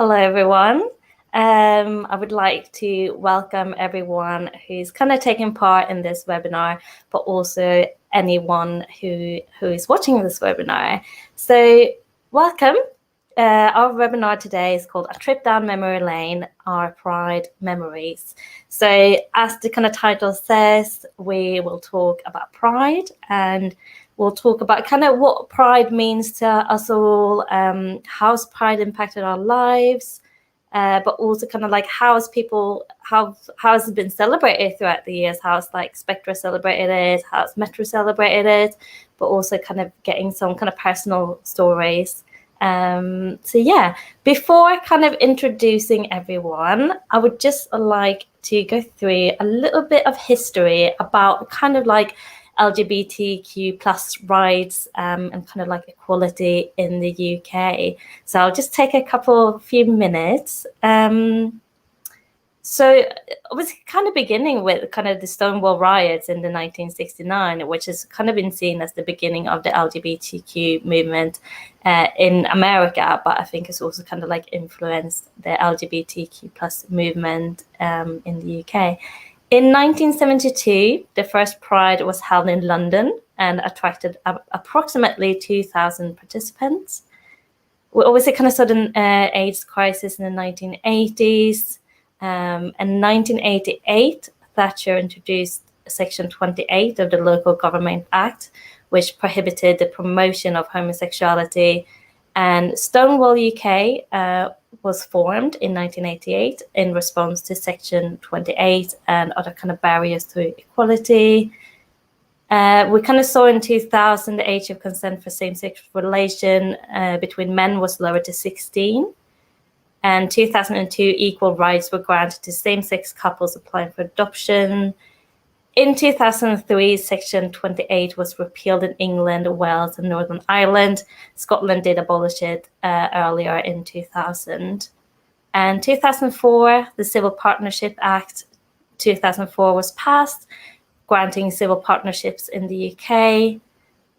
Hello, everyone. I would like to welcome everyone who's kind of taking part in this webinar, but also anyone who is watching this webinar. So welcome. Our webinar today is called A Trip Down Memory Lane, Our Pride Memories. So as the kind of title says, we will talk about pride, and we'll talk about kind of what pride means to us all, how's pride impacted our lives, but also kind of like how has it been celebrated throughout the years, how's like Spectra celebrated it, how's Metro celebrated it, but also kind of getting some kind of personal stories. So yeah, before kind of introducing everyone, I would just like to go through a little bit of history about kind of like LGBTQ plus rights and kind of like equality in the UK. So I'll just take a few minutes. So I was kind of beginning with kind of the Stonewall riots in the 1969, which has kind of been seen as the beginning of the LGBTQ movement in America, but I think it's also kind of like influenced the LGBTQ plus movement in the UK. In 1972, the first Pride was held in London and attracted approximately 2,000 participants. We obviously kind of saw the AIDS crisis in the 1980s. In 1988, Thatcher introduced Section 28 of the Local Government Act, which prohibited the promotion of homosexuality. And Stonewall UK was formed in 1988 in response to Section 28 and other kind of barriers to equality. We kind of saw in 2000 the age of consent for same-sex relation between men was lowered to 16. And 2002, equal rights were granted to same-sex couples applying for adoption. In 2003, Section 28 was repealed in England, Wales, and Northern Ireland. Scotland did abolish it earlier in 2000. And 2004, the Civil Partnership Act 2004 was passed, granting civil partnerships in the UK.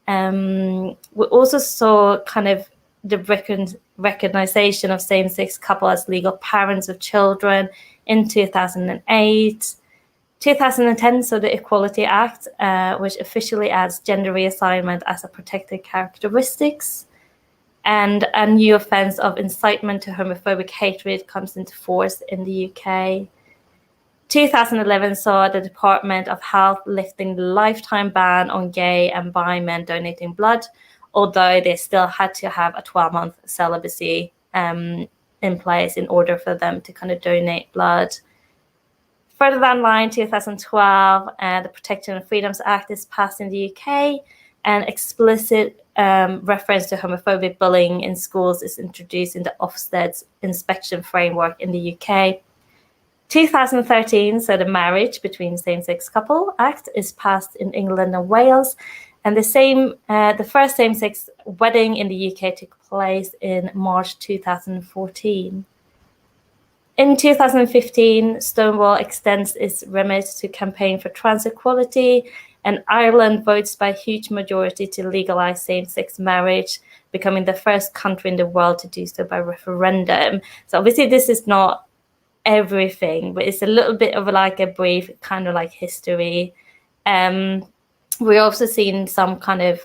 We also saw kind of the recognition of same-sex couples as legal parents of children in 2008. 2010 saw the Equality Act, which officially adds gender reassignment as a protected characteristics. And a new offence of incitement to homophobic hatred comes into force in the UK. 2011 saw the Department of Health lifting the lifetime ban on gay and bi men donating blood, although they still had to have a 12-month celibacy in place in order for them to kind of donate blood. Further down the line, 2012, the Protection of Freedoms Act is passed in the UK, and explicit reference to homophobic bullying in schools is introduced in the Ofsted's inspection framework in the UK. 2013, so the Marriage Between Same-Sex Couple Act is passed in England and Wales, and the first same-sex wedding in the UK took place in March 2014. In 2015, Stonewall extends its remit to campaign for trans equality, and Ireland votes by a huge majority to legalize same-sex marriage, becoming the first country in the world to do so by referendum. So obviously this is not everything, but it's a little bit of like a brief kind of like history. We're also seeing some kind of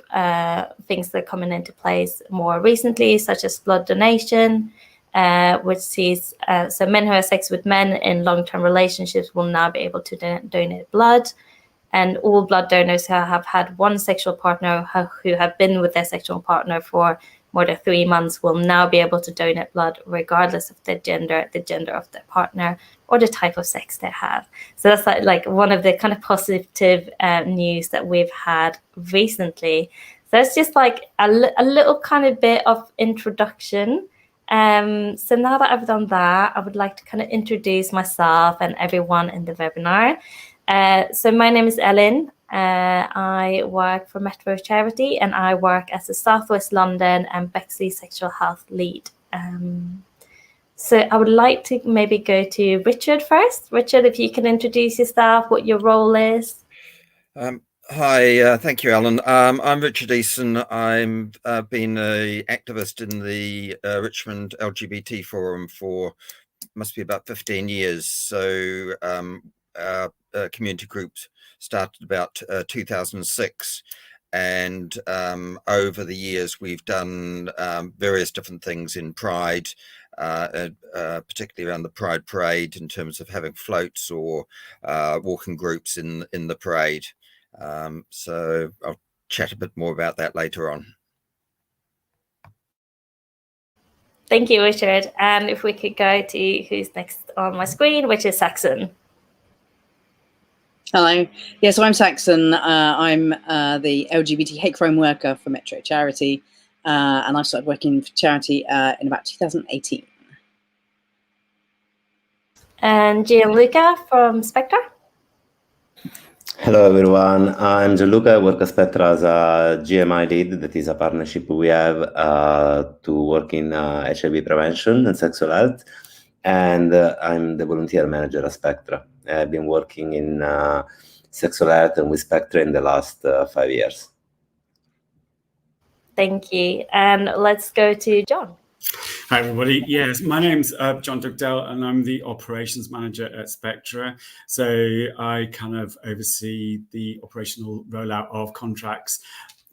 things that are coming into place more recently, such as blood donation, which sees so men who have sex with men in long-term relationships will now be able to donate blood, and all blood donors who have had one sexual partner who have been with their sexual partner for more than 3 months will now be able to donate blood regardless of their gender, the gender of their partner, or the type of sex they have. So that's like one of the kind of positive news that we've had recently. So it's just like a little kind of bit of introduction. So now that I've done that, I would like to kind of introduce myself and everyone in the webinar. So my name is Ellen. I work for Metro Charity, and I work as a Southwest London and Bexley Sexual Health Lead. So I would like to maybe go to Richard first. Richard, if you can introduce yourself, what your role is. Hi, thank you, Alan. I'm Richard Eason. I've been an activist in the Richmond LGBT Forum for must be about 15 years. So our community groups started about 2006. And over the years, we've done various different things in Pride, particularly around the Pride Parade in terms of having floats or walking groups in the parade. So I'll chat a bit more about that later on. Thank you, Richard. And if we could go to who's next on my screen, which is Saxon. Hello. Yeah, so I'm Saxon. I'm the LGBT hate crime worker for Metro Charity, and I started working for charity in about 2018. And Luca from Spectra. Hello everyone, I'm Luca. I work at Spectra as a GMI lead. That is a partnership we have to work in HIV prevention and sexual health. And I'm the volunteer manager at Spectra. I've been working in sexual health and with Spectra in the last 5 years. Thank you. And let's go to John. Hi everybody. Yes, my name's John Dukdell and I'm the operations manager at Spectra. So I kind of oversee the operational rollout of contracts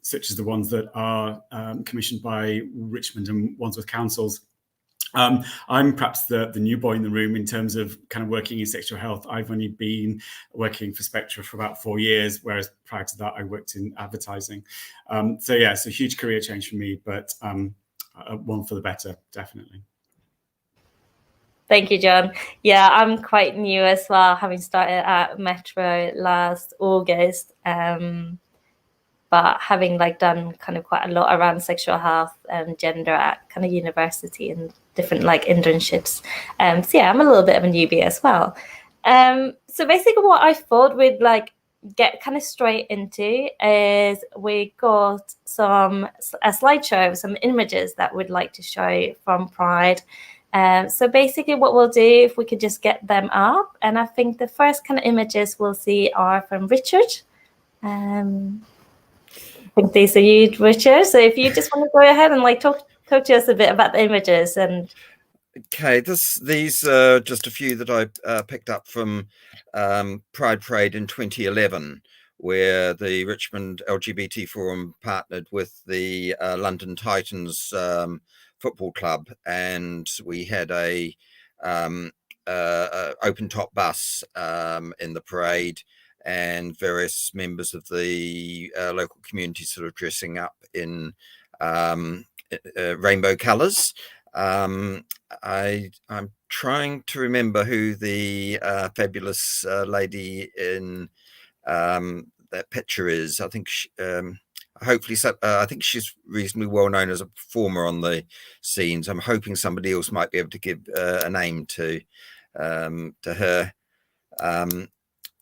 such as the ones that are commissioned by Richmond and Wandsworth councils. I'm perhaps the new boy in the room in terms of kind of working in sexual health. I've only been working for Spectra for about 4 years, whereas prior to that I worked in advertising. So yeah, it's a huge career change for me, but one for the better, definitely. Thank you, John. Yeah, I'm quite new as well, having started at Metro last August, but having done kind of quite a lot around sexual health and gender at kind of university and different internships. So yeah, I'm a little bit of a newbie as well. So basically what I thought we'd get kind of straight into is we got a slideshow of some images that we'd like to show from Pride. So basically what we'll do, if we could just get them up, and I think the first kind of images we'll see are from Richard. I think these are you, Richard. So if you just want to go ahead and talk to us a bit about the images. And okay, these are just a few that I picked up from Pride Parade in 2011, where the Richmond LGBT Forum partnered with the London Titans football club, and we had a open top bus in the parade, and various members of the local community sort of dressing up in rainbow colors. I'm trying to remember who the fabulous lady in that picture is. I think hopefully I think she's reasonably well known as a performer on the scenes. I'm hoping somebody else might be able to give a name to her.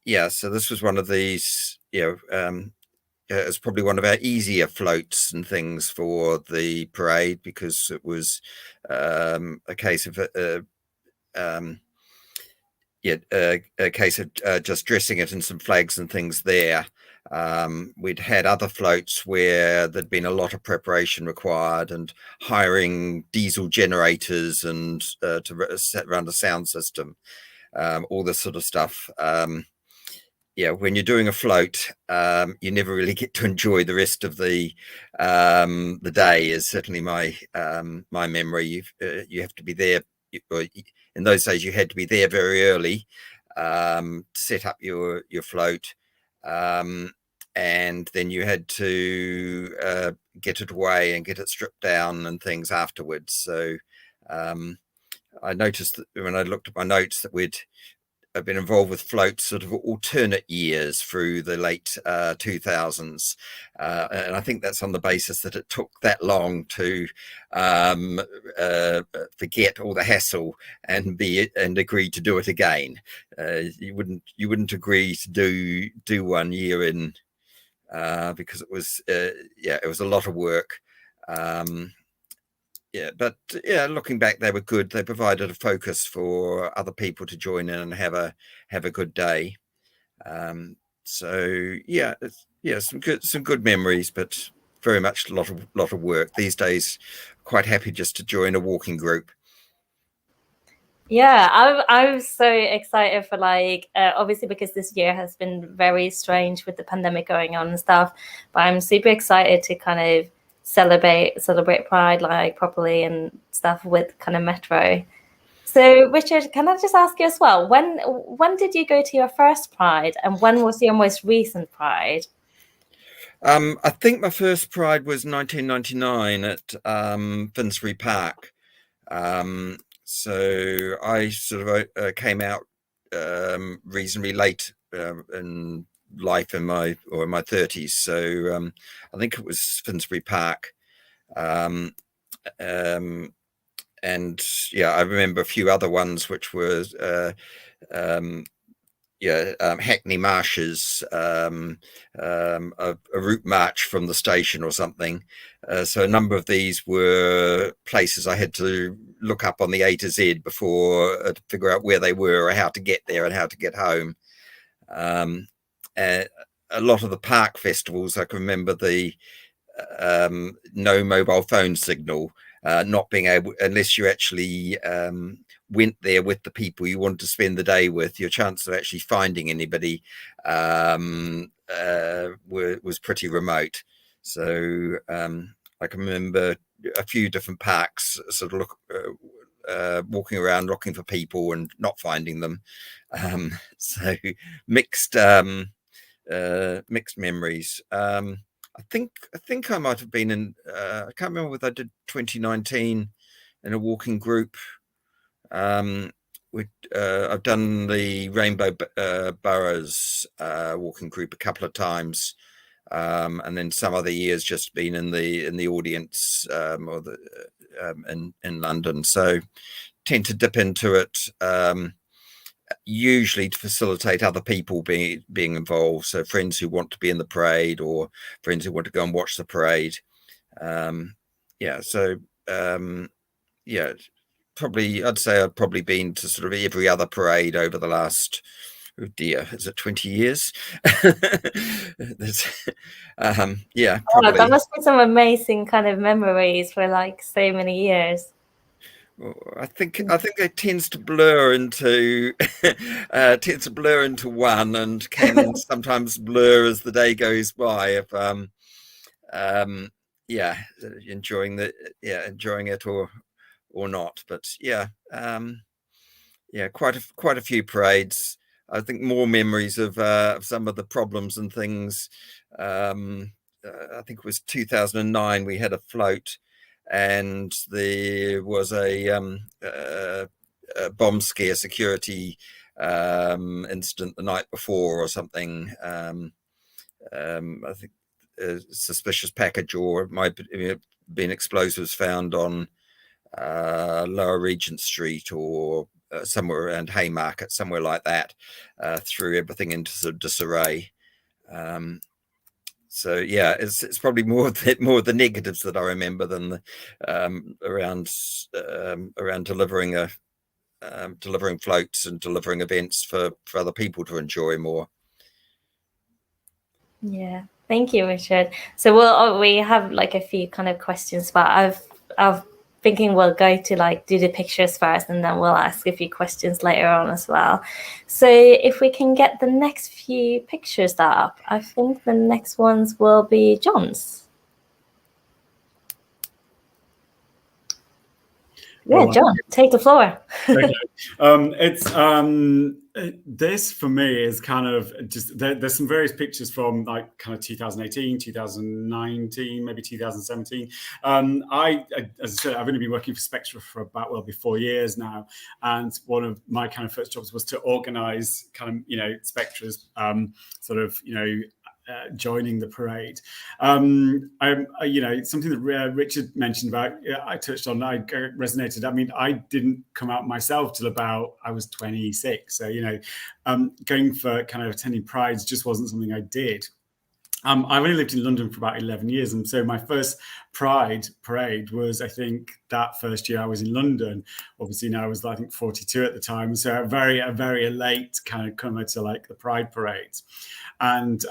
Yeah, so this was one of these, it's probably one of our easier floats and things for the parade, because it was a case of just dressing it in some flags and things there. We'd had other floats where there'd been a lot of preparation required, and hiring diesel generators and to set around a sound system, all this sort of stuff. Yeah, when you're doing a float, you never really get to enjoy the rest of the day. Is certainly my my memory. You have to be there. In those days, you had to be there very early, set up your float, and then you had to get it away and get it stripped down and things afterwards. So I noticed that when I looked at my notes that I've been involved with floats sort of alternate years through the late 2000s. And I think that's on the basis that it took that long to forget all the hassle and agree to do it again. You wouldn't agree to do 1 year in because it was it was a lot of work. But looking back, they were good. They provided a focus for other people to join in and have a good day. So yeah, some good memories, but very much a lot of work these days. Quite happy just to join a walking group. Yeah, I'm so excited for obviously because this year has been very strange with the pandemic going on and stuff, but I'm super excited to kind of celebrate Pride like properly and stuff with kind of Metro. So Richard, can I just ask you as well, when did you go to your first Pride and when was your most recent Pride? I think my first Pride was 1999 at Finsbury Park. So I sort of came out reasonably late in life in my 30s. So I think it was Finsbury Park. And yeah, I remember a few other ones, which was Hackney Marshes, a route march from the station or something. So a number of these were places I had to look up on the A to Z before to figure out where they were or how to get there and how to get home. A lot of the park festivals, I can remember the no mobile phone signal, not being able, unless you actually went there with the people you wanted to spend the day with, your chance of actually finding anybody was pretty remote. So I can remember a few different parks sort of walking around looking for people and not finding them. So mixed memories. I think I might have been in. I can't remember whether I did 2019 in a walking group. I've done the Rainbow Boroughs walking group a couple of times, and then some other years just been in the audience or in London. So tend to dip into it. Usually to facilitate other people being involved, so friends who want to be in the parade or friends who want to go and watch the parade. Probably I'd say I've probably been to sort of every other parade over the last, oh dear, is it 20 years? Probably. That must be some amazing kind of memories for like so many years. I think it tends to blur into one, and can sometimes blur as the day goes by. If enjoying it or not. But quite a few parades. I think more memories of some of the problems and things. I think it was 2009. We had a float. And there was a bomb scare security incident the night before or something. I think a suspicious package or might have been explosives found on Lower Regent Street or somewhere around Haymarket, somewhere like that, threw everything into sort of disarray. So yeah, it's probably more the negatives that I remember than the around delivering floats and delivering events for other people to enjoy more. Yeah, thank you, Richard. So we have like a few kind of questions, but I've thinking we'll go to like do the pictures first and then we'll ask a few questions later on as well. So if we can get the next few pictures up, I think the next ones will be John's. Yeah, John, take the floor. Okay. This for me is kind of just there's some various pictures from like kind of 2018, 2019, maybe 2017. As I said, I've only been working for Spectra for about 4 years now, and one of my kind of first jobs was to organise kind of Spectra's joining the parade. Something that Richard mentioned about, I touched on, I resonated. I mean, I didn't come out myself till about I was 26. So, going for kind of attending prides just wasn't something I did. I've only lived in London for about 11 years. And so my first Pride parade was, I think, that first year I was in London. Obviously, now I was, I think, 42 at the time. So a very late kind of comer to like the Pride parades. And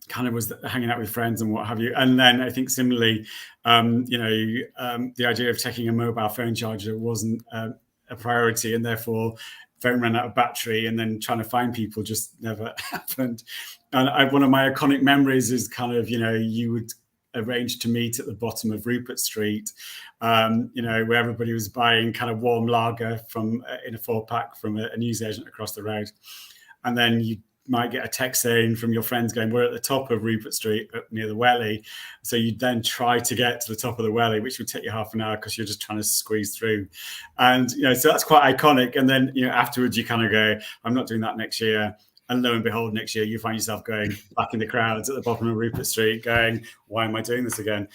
kind of was hanging out with friends and what have you. And then I think similarly, the idea of taking a mobile phone charger wasn't a priority, and therefore phone ran out of battery, and then trying to find people just never happened. And one of my iconic memories is kind of, you would arrange to meet at the bottom of Rupert Street, where everybody was buying kind of warm lager from in a 4-pack from a newsagent across the road. And then you might get a text saying from your friends going, we're at the top of Rupert Street up near the Welly. So you'd then try to get to the top of the Welly, which would take you half an hour because you're just trying to squeeze through. And, so that's quite iconic. And then, afterwards you kind of go, I'm not doing that next year. And lo and behold, next year you find yourself going back in the crowds at the bottom of Rupert Street going, why am I doing this again?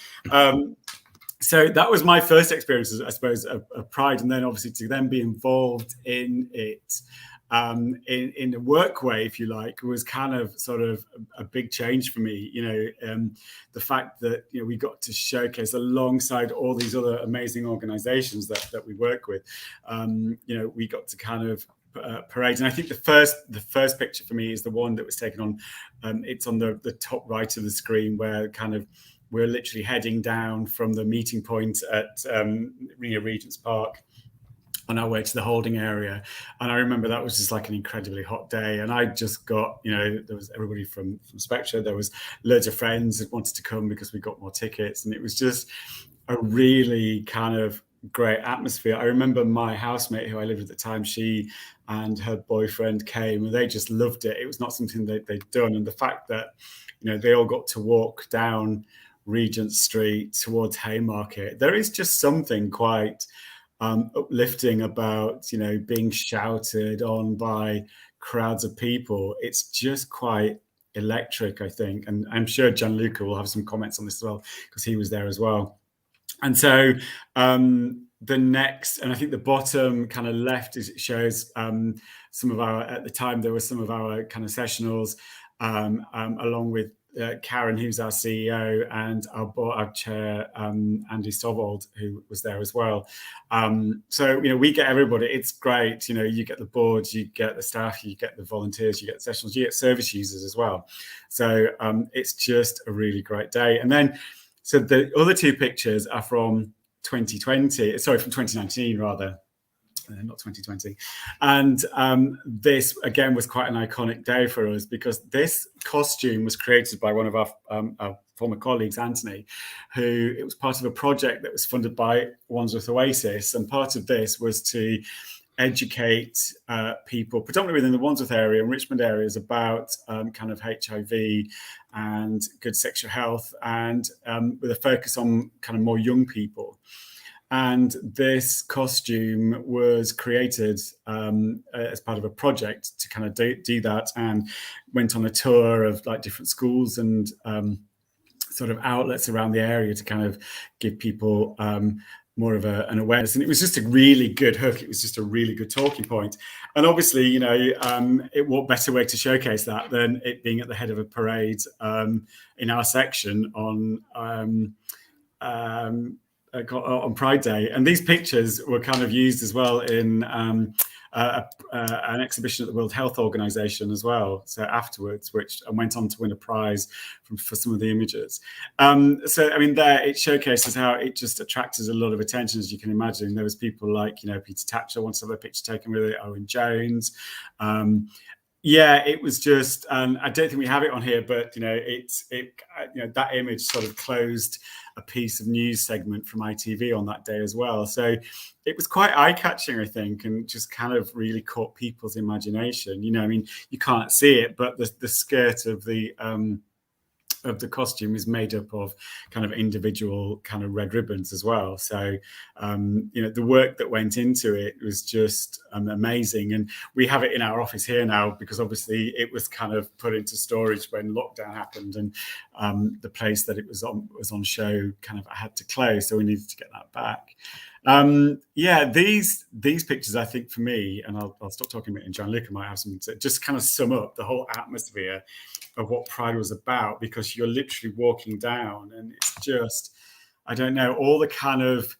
So that was my first experience, I suppose, of Pride. And then obviously to then be involved in it, in the work way, if you like, was kind of sort of a big change for me. The fact that we got to showcase alongside all these other amazing organisations that we work with. We got to kind of parade, and I think the first picture for me is the one that was taken on. It's on the top right of the screen, where kind of we're literally heading down from the meeting point at Regent's Park on our way to the holding area. And I remember that was just like an incredibly hot day. And I just got, there was everybody from Spectra. There was loads of friends that wanted to come because we got more tickets. And it was just a really kind of great atmosphere. I remember my housemate who I lived with at the time, she and her boyfriend came, and they just loved it. It was not something that they'd done. And the fact that, they all got to walk down Regent Street towards Haymarket, there is just something quite uplifting about being shouted on by crowds of people. It's just quite electric, I think, and I'm sure Luca will have some comments on this as well, because he was there as well. And so the next, and I think the bottom kind of left, is it shows some of our, at the time there were some of our kind of sessionals, along with Karen, who's our CEO, and our chair, Andy Sovold, who was there as well. So, we get everybody. It's great. You get the boards, you get the staff, you get the volunteers, you get the sessionals, you get service users as well. So it's just a really great day. And then, so the other two pictures are from 2019 rather. Not 2020. And this, again, was quite an iconic day for us, because this costume was created by one of our former colleagues, Anthony, who, it was part of a project that was funded by Wandsworth Oasis. And part of this was to educate people, predominantly within the Wandsworth area and Richmond areas, about kind of HIV and good sexual health, and with a focus on kind of more young people. And this costume was created as part of a project to kind of do that, and went on a tour of like different schools and sort of outlets around the area to kind of give people more of an awareness. And it was just a really good hook. It was just a really good talking point. And obviously, what better way to showcase that than it being at the head of a parade in our section on Pride Day. And these pictures were kind of used as well in an exhibition at the World Health Organization as well. So afterwards, which went on to win a prize for some of the images. So, I mean, there it showcases how it just attracted a lot of attention, as you can imagine. There was people like, Peter Thatcher wanted to have a picture taken with it, Owen Jones. Yeah, it was just, I don't think we have it on here, but, that image sort of closed a piece of news segment from ITV on that day as well. So it was quite eye-catching, I think, and just kind of really caught people's imagination. You can't see it, but the skirt of the costume is made up of kind of individual kind of red ribbons as well. So, the work that went into it was just amazing. And we have it in our office here now, because obviously it was kind of put into storage when lockdown happened, and the place that it was on show kind of had to close. So we needed to get that back. Yeah, these pictures, I think, for me, and I'll stop talking about it, and Gianluca might have something to just kind of sum up the whole atmosphere of what Pride was about, because you're literally walking down and it's just, I don't know, all the kind of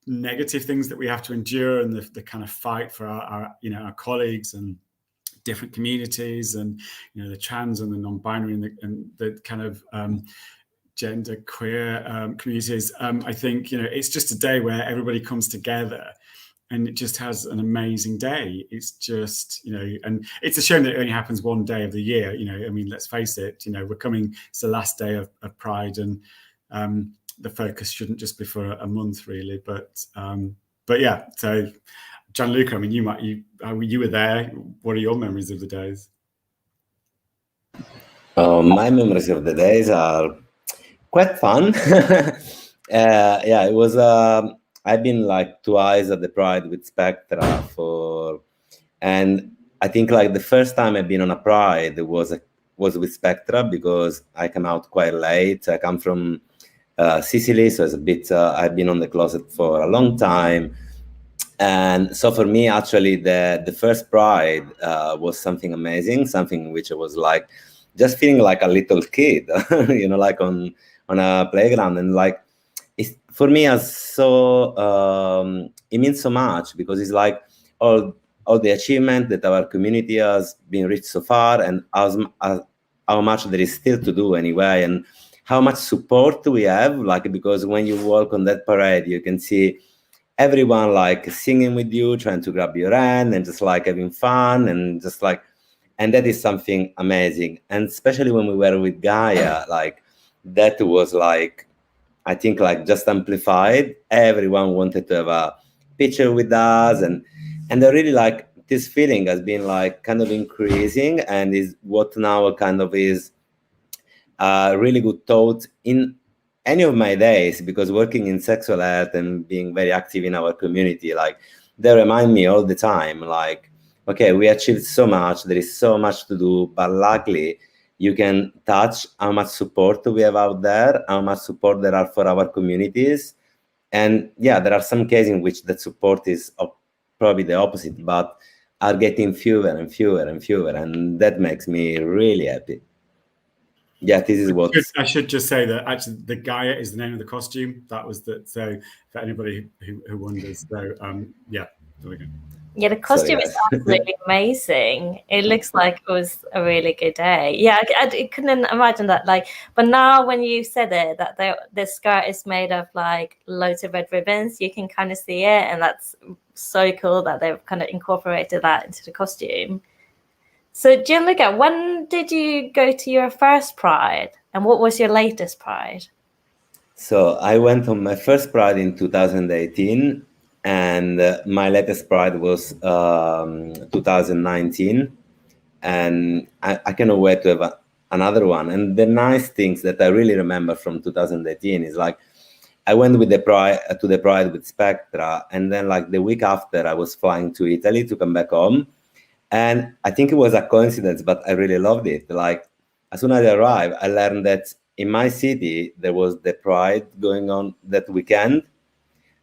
negative things that we have to endure, and the kind of fight for our our colleagues and different communities, and the trans and the non-binary and the kind of gender queer communities. I think it's just a day where everybody comes together and it just has an amazing day. It's just and it's a shame that it only happens one day of the year. I mean, let's face it, it's the last day of Pride, and the focus shouldn't just be for a month, really. But yeah, so Gianluca, I mean, you were there. What are your memories of the days? My memories of the days are quite fun. Yeah, it was. I've been like twice at the Pride with Spectra and I think like the first time I've been on a Pride was with Spectra, because I came out quite late. I come from Sicily, so it's a bit. I've been on the closet for a long time, and so for me, actually, the first Pride was something amazing, something which I was like just feeling like a little kid, like on a playground, and like it's for me as so it means so much, because it's like all the achievement that our community has been reached so far, and how much there is still to do anyway, and how much support we have, like, because when you walk on that parade, you can see everyone like singing with you, trying to grab your hand, and just like having fun, and just like, and that is something amazing. And especially when we were with Gaia, like that was like, I think like just amplified. Everyone wanted to have a picture with us, and I really like this feeling has been like kind of increasing, and is what now kind of is a really good thought in any of my days, because working in sexual health and being very active in our community, like they remind me all the time, like, okay, we achieved so much, there is so much to do, but luckily you can touch how much support we have out there, how much support there are for our communities. And yeah, there are some cases in which that support is probably the opposite, but are getting fewer and fewer and fewer, and that makes me really happy. Yeah, this is what I should just say that actually the Gaia is the name of the costume. That was so for anybody who wonders. So yeah, there we go. Yeah, the costume is absolutely amazing. It looks like it was a really good day. Yeah, I couldn't imagine that. Like, but now when you said it, that the skirt is made of like loads of red ribbons, you can kind of see it, and that's so cool that they've kind of incorporated that into the costume. So, Gianluca, when did you go to your first Pride, and what was your latest Pride? So I went on my first Pride in 2018. And my latest Pride was 2019, and I cannot wait to have another one. And the nice things that I really remember from 2018 is like I went with the Pride to the Pride with Spectra, and then like the week after I was flying to Italy to come back home, and I think it was a coincidence, but I really loved it. Like as soon as I arrived, I learned that in my city there was the Pride going on that weekend.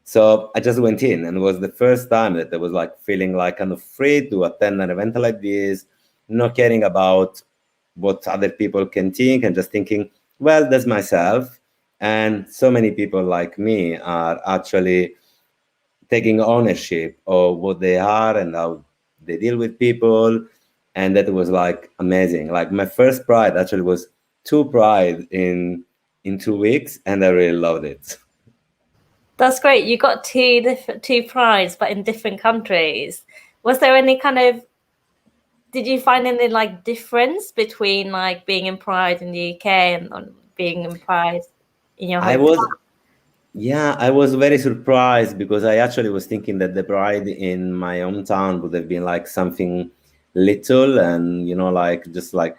So I just went in, and it was the first time that I was like feeling like kind of free to attend an event like this, not caring about what other people can think, and just thinking, well, that's myself. And so many people like me are actually taking ownership of what they are and how they deal with people. And that was like amazing. Like my first Pride actually was 2 Pride in 2 weeks, and I really loved it. That's great. You got two Prides, but in different countries. Was there any kind of? Did you find any like difference between like being in Pride in the UK and being in Pride in your hometown? I was very surprised, because I actually was thinking that the Pride in my hometown would have been like something little, and like just like,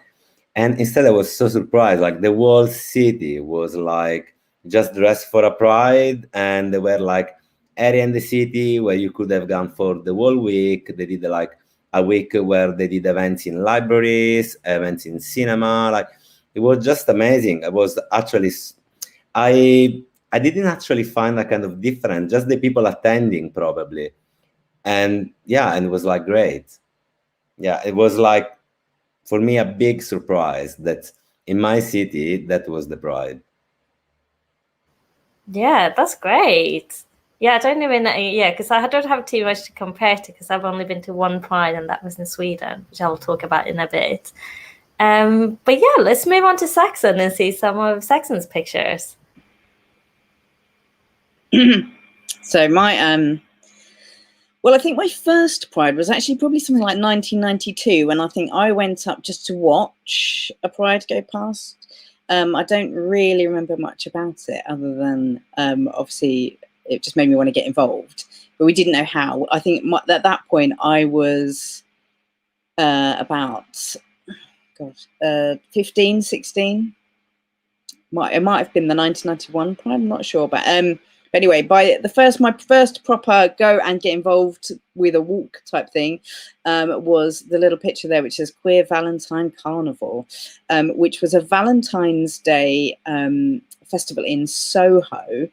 and instead I was so surprised. Like the whole city was like just dressed for a Pride, and there were like area in the city where you could have gone for the whole week. They did like a week where they did events in libraries, events in cinema. Like it was just amazing. I was actually, I I didn't actually find that kind of different, just the people attending probably. And yeah, and it was like great. Yeah, it was like, for me, a big surprise that in my city, that was the Pride. Yeah, that's great. Yeah, I don't even, yeah, because I don't have too much to compare to, because I've only been to one Pride, and that was in Sweden, which I'll talk about in a bit. But yeah, let's move on to Saxon and see some of Saxon's pictures. So my well, I think my first Pride was actually probably something like 1992, and I think I went up just to watch a Pride go past. I don't really remember much about it, other than obviously it just made me want to get involved, but we didn't know how. I think at that point I was about 15, 16. It might have been the 1991 Pride, I'm not sure, but anyway, by my first proper go and get involved with a walk type thing was the little picture there, which says Queer Valentine Carnival, which was a Valentine's Day festival in Soho,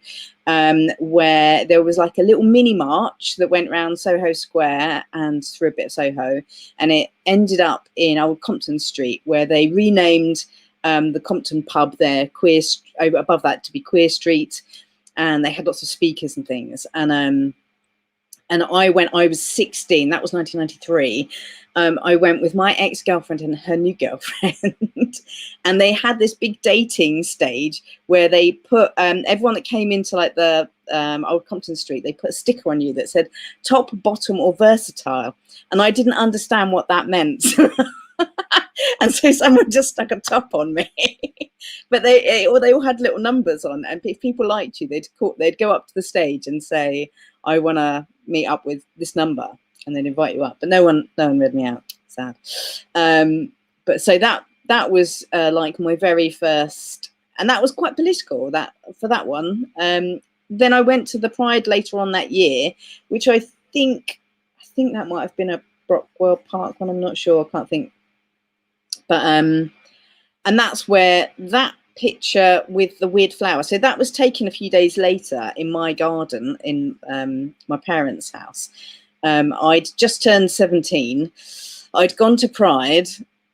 where there was like a little mini march that went around Soho Square and through a bit of Soho, and it ended up in Old Compton Street, where they renamed the Compton pub there, above that, to be Queer Street. And they had lots of speakers and things. And I was 16, that was 1993. I went with my ex-girlfriend and her new girlfriend. And they had this big dating stage where they put everyone that came into like the Old Compton Street, they put a sticker on you that said top, bottom, or versatile. And I didn't understand what that meant. And so someone just stuck a top on me. But they all had little numbers on, and if people liked you, they'd go up to the stage and say, I want to meet up with this number, and they'd invite you up. But no one read me out. Sad. But so that was like my very first, and that was quite political for that one. Then I went to the Pride later on that year, which I think that might have been a Brockwell Park one. I'm not sure. I can't think. But and that's where that picture with the weird flower. So that was taken a few days later in my garden in my parents' house. I'd just turned 17. I'd gone to Pride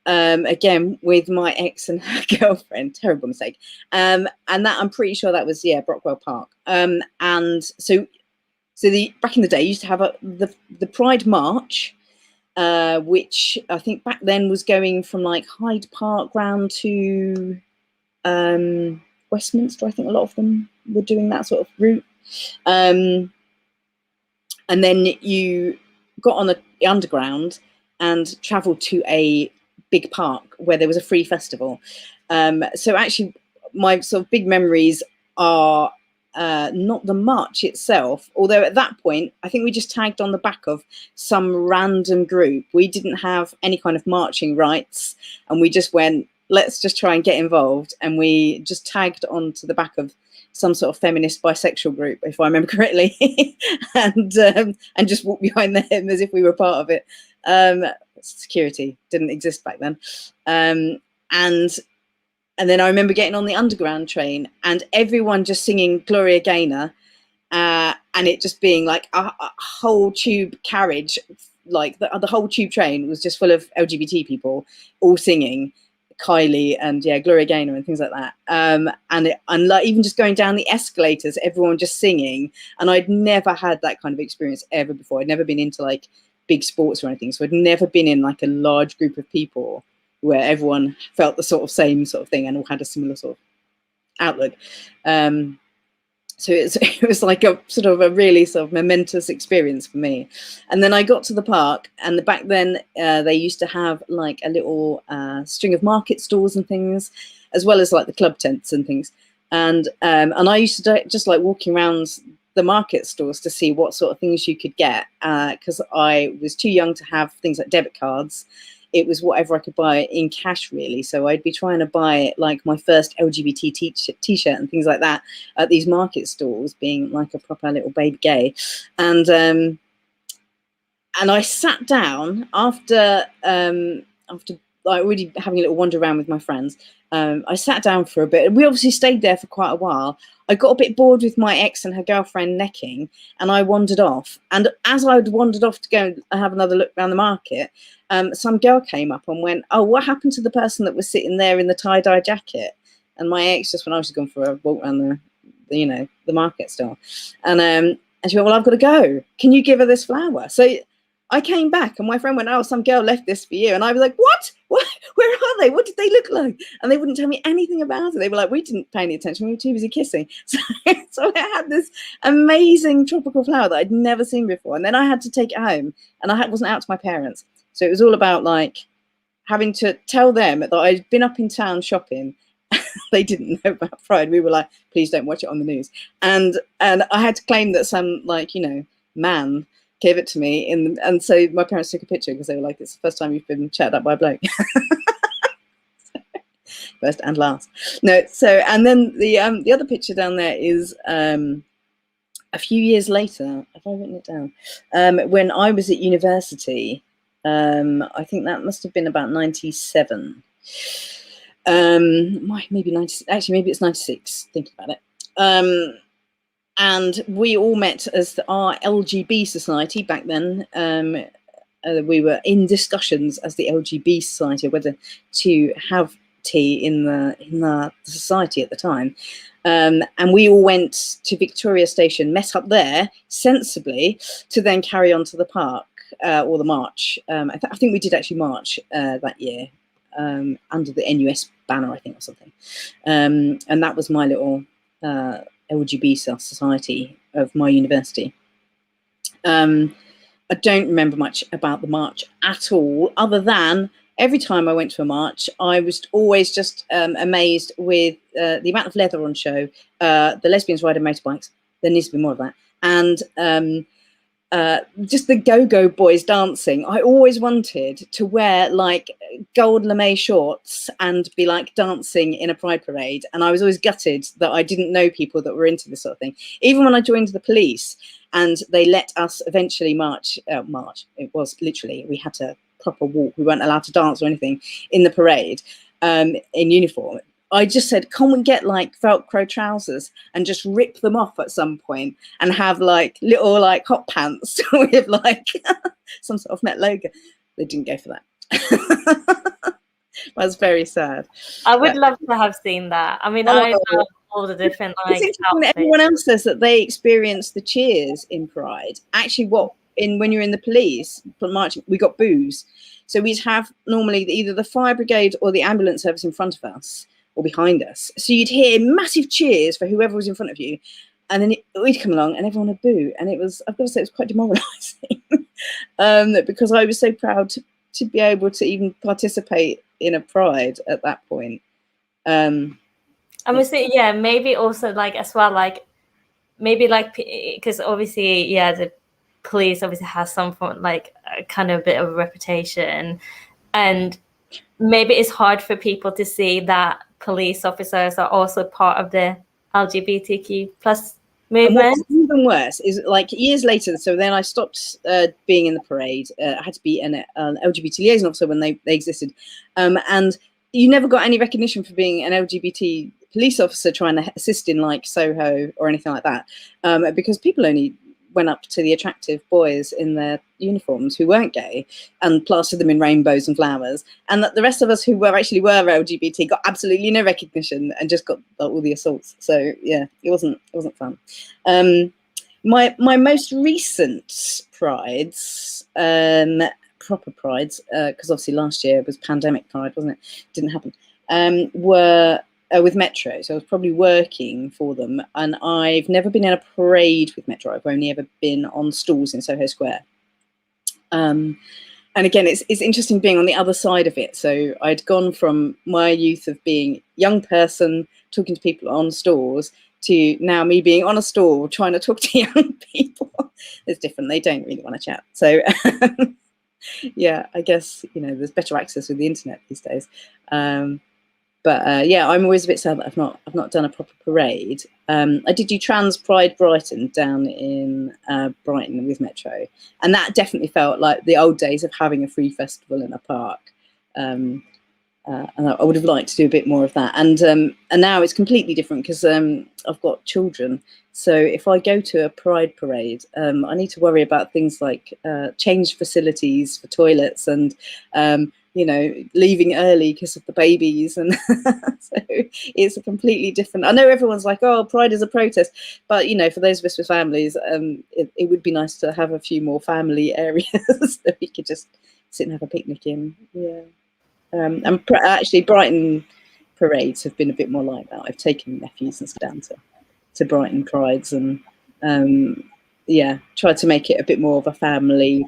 again with my ex and her girlfriend. Terrible mistake. And that, I'm pretty sure that was, yeah, Brockwell Park. And so back in the day, you used to have the Pride March, which I think back then was going from like Hyde Park round to Westminster. I think a lot of them were doing that sort of route. And then you got on the underground and travelled to a big park where there was a free festival. So actually my sort of big memories are not the march itself, although at that point I think we just tagged on the back of some random group. We didn't have any kind of marching rights, and we just went, let's just try and get involved, and we just tagged onto the back of some sort of feminist bisexual group, if I remember correctly, and just walked behind them as if we were part of it. Security didn't exist back then. And then I remember getting on the underground train and everyone just singing Gloria Gaynor, and it just being like a whole tube carriage, like the whole tube train was just full of LGBT people all singing Kylie and Gloria Gaynor and things like that. And like even just going down the escalators, everyone just singing. And I'd never had that kind of experience ever before. I'd never been into like big sports or anything. So I'd never been in like a large group of people where everyone felt the sort of same sort of thing and all had a similar sort of outlook. So it was like a sort of a really sort of momentous experience for me. And then I got to the park, and back then they used to have like a little string of market stalls and things, as well as like the club tents and things. And I used to just like walking around the market stores to see what sort of things you could get, because I was too young to have things like debit cards. It was whatever I could buy in cash, really. So I'd be trying to buy like my first LGBT t-shirt and things like that at these market stalls, being like a proper little baby gay. And I sat down after like already having a little wander around with my friends, I sat down for a bit, and we obviously stayed there for quite a while. I got a bit bored with my ex and her girlfriend necking, and I wandered off. And as I'd wandered off to go and have another look around the market, some girl came up and went, "Oh, what happened to the person that was sitting there in the tie-dye jacket?" And my ex just went, "I was just going for a walk around the market stall." And she went, "Well, I've got to go. Can you give her this flower?" So I came back, and my friend went, "Oh, some girl left this for you." And I was like, "What? Where are they? What did they look like?" And they wouldn't tell me anything about it. They were like, "We didn't pay any attention. We were too busy kissing." So I had this amazing tropical flower that I'd never seen before. And then I had to take it home, and I wasn't out to my parents. So it was all about like having to tell them that I'd been up in town shopping. They didn't know about Pride. We were like, "Please don't watch it on the news." And I had to claim that some man gave it to me, and so my parents took a picture because they were like, "It's the first time you've been chatted up by a bloke." First and last. No, so and then the other picture down there is a few years later. Have I written it down? When I was at university, I think that must have been about 97. Maybe 90. Actually, maybe it's 96. Thinking about it. And we all met as our LGB society back then. We were in discussions as the LGB society whether to have tea in the society at the time. And we all went to Victoria Station, met up there sensibly to then carry on to the park or the march. I think we did actually march that year under the NUS banner, I think, or something. And that was my little LGB society of my university. I don't remember much about the march at all, other than every time I went to a march, I was always just amazed with the amount of leather on show, the lesbians riding motorbikes. There needs to be more of that. And just the go-go boys dancing. I always wanted to wear like gold lame shorts and be like dancing in a pride parade. And I was always gutted that I didn't know people that were into this sort of thing. Even when I joined the police and they let us eventually march, it was literally, we had to proper walk. We weren't allowed to dance or anything in the parade in uniform. I just said, "Can we get like Velcro trousers and just rip them off at some point and have like little like hot pants with like some sort of Met logo?" They didn't go for that. That's very sad. I would love to have seen that. I mean, I love all the different like outfits. Everyone else says that they experienced the cheers in Pride. Actually, when you're in the police marching, we got boos. So we'd have normally either the fire brigade or the ambulance service in front of us or behind us. So you'd hear massive cheers for whoever was in front of you. And then we'd come along and everyone would boo. And it was, I've got to say, it was quite demoralising because I was so proud to be able to even participate in a pride at that point. I would say, yeah, maybe also like as well, like maybe like, because obviously, yeah, the police obviously has some form, like kind of a bit of a reputation. And maybe it's hard for people to see that police officers are also part of the LGBTQ plus movement. And what's even worse is like years later, so then I stopped being in the parade. I had to be an LGBT liaison officer when they existed. And you never got any recognition for being an LGBT police officer trying to assist in like Soho or anything like that. Because people only went up to the attractive boys in their uniforms who weren't gay and plastered them in rainbows and flowers, and that the rest of us who were LGBT got absolutely no recognition and just got all the assaults. So yeah, it wasn't fun. My most recent prides, proper prides, because obviously last year was pandemic pride, wasn't it? Didn't happen. Were with Metro, so I was probably working for them, and I've never been in a parade with Metro. I've only ever been on stalls in Soho Square. And again, it's interesting being on the other side of it. So I'd gone from my youth of being young person talking to people on stalls to now me being on a stall trying to talk to young people. It's different. They don't really want to chat. So yeah, I guess there's better access with the internet these days. But yeah, I'm always a bit sad that I've not done a proper parade. I did do Trans Pride Brighton down in Brighton with Metro, and that definitely felt like the old days of having a free festival in a park. and I would have liked to do a bit more of that. And now it's completely different because I've got children. So if I go to a Pride parade, I need to worry about things like change facilities for toilets and, you know, leaving early because of the babies. And so it's a completely different. I know everyone's like, oh, Pride is a protest. But, you know, for those of us with families, it would be nice to have a few more family areas that we could just sit and have a picnic in. Yeah. And actually, Brighton parades have been a bit more like that. I've taken nephews and stuff down to Brighton Prides and, yeah, tried to make it a bit more of a family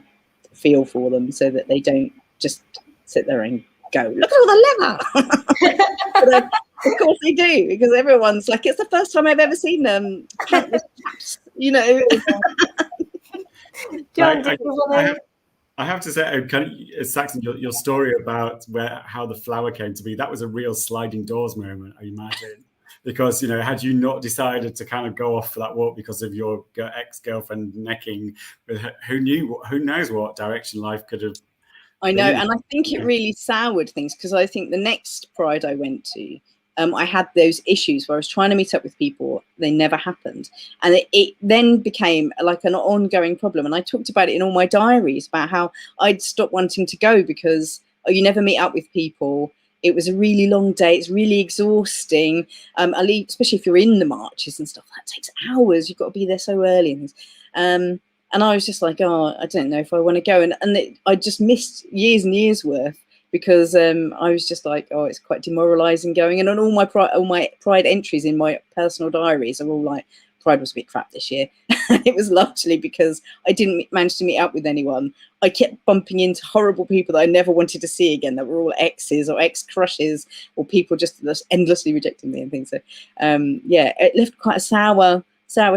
feel for them so that they don't just sit there and go, look at all the leather. But, of course they do, because everyone's like, it's the first time I've ever seen them, you know. I have to say, Saxon, your story about how the flower came to be, that was a real sliding doors moment, I imagine. Because, you know, had you not decided to kind of go off for that walk because of your ex-girlfriend necking, who knows what direction life could have. I know, and I think it really soured things, because I think the next Pride I went to, I had those issues where I was trying to meet up with people, they never happened, and it then became like an ongoing problem. And I talked about it in all my diaries about how I'd stopped wanting to go because you never meet up with people. It was a really long day. It's really exhausting. Especially if you're in the marches and stuff. That takes hours. You've got to be there so early and things. And I was just like, oh, I don't know if I want to go. And I just missed years and years worth because I was just like, oh, it's quite demoralising going. And on all my Pride entries in my personal diaries are all like, Pride was a bit crap this year. It was largely because I didn't manage to meet up with anyone. I kept bumping into horrible people that I never wanted to see again, that were all exes or ex-crushes, or people just endlessly rejecting me and things. So, yeah, it left quite a sour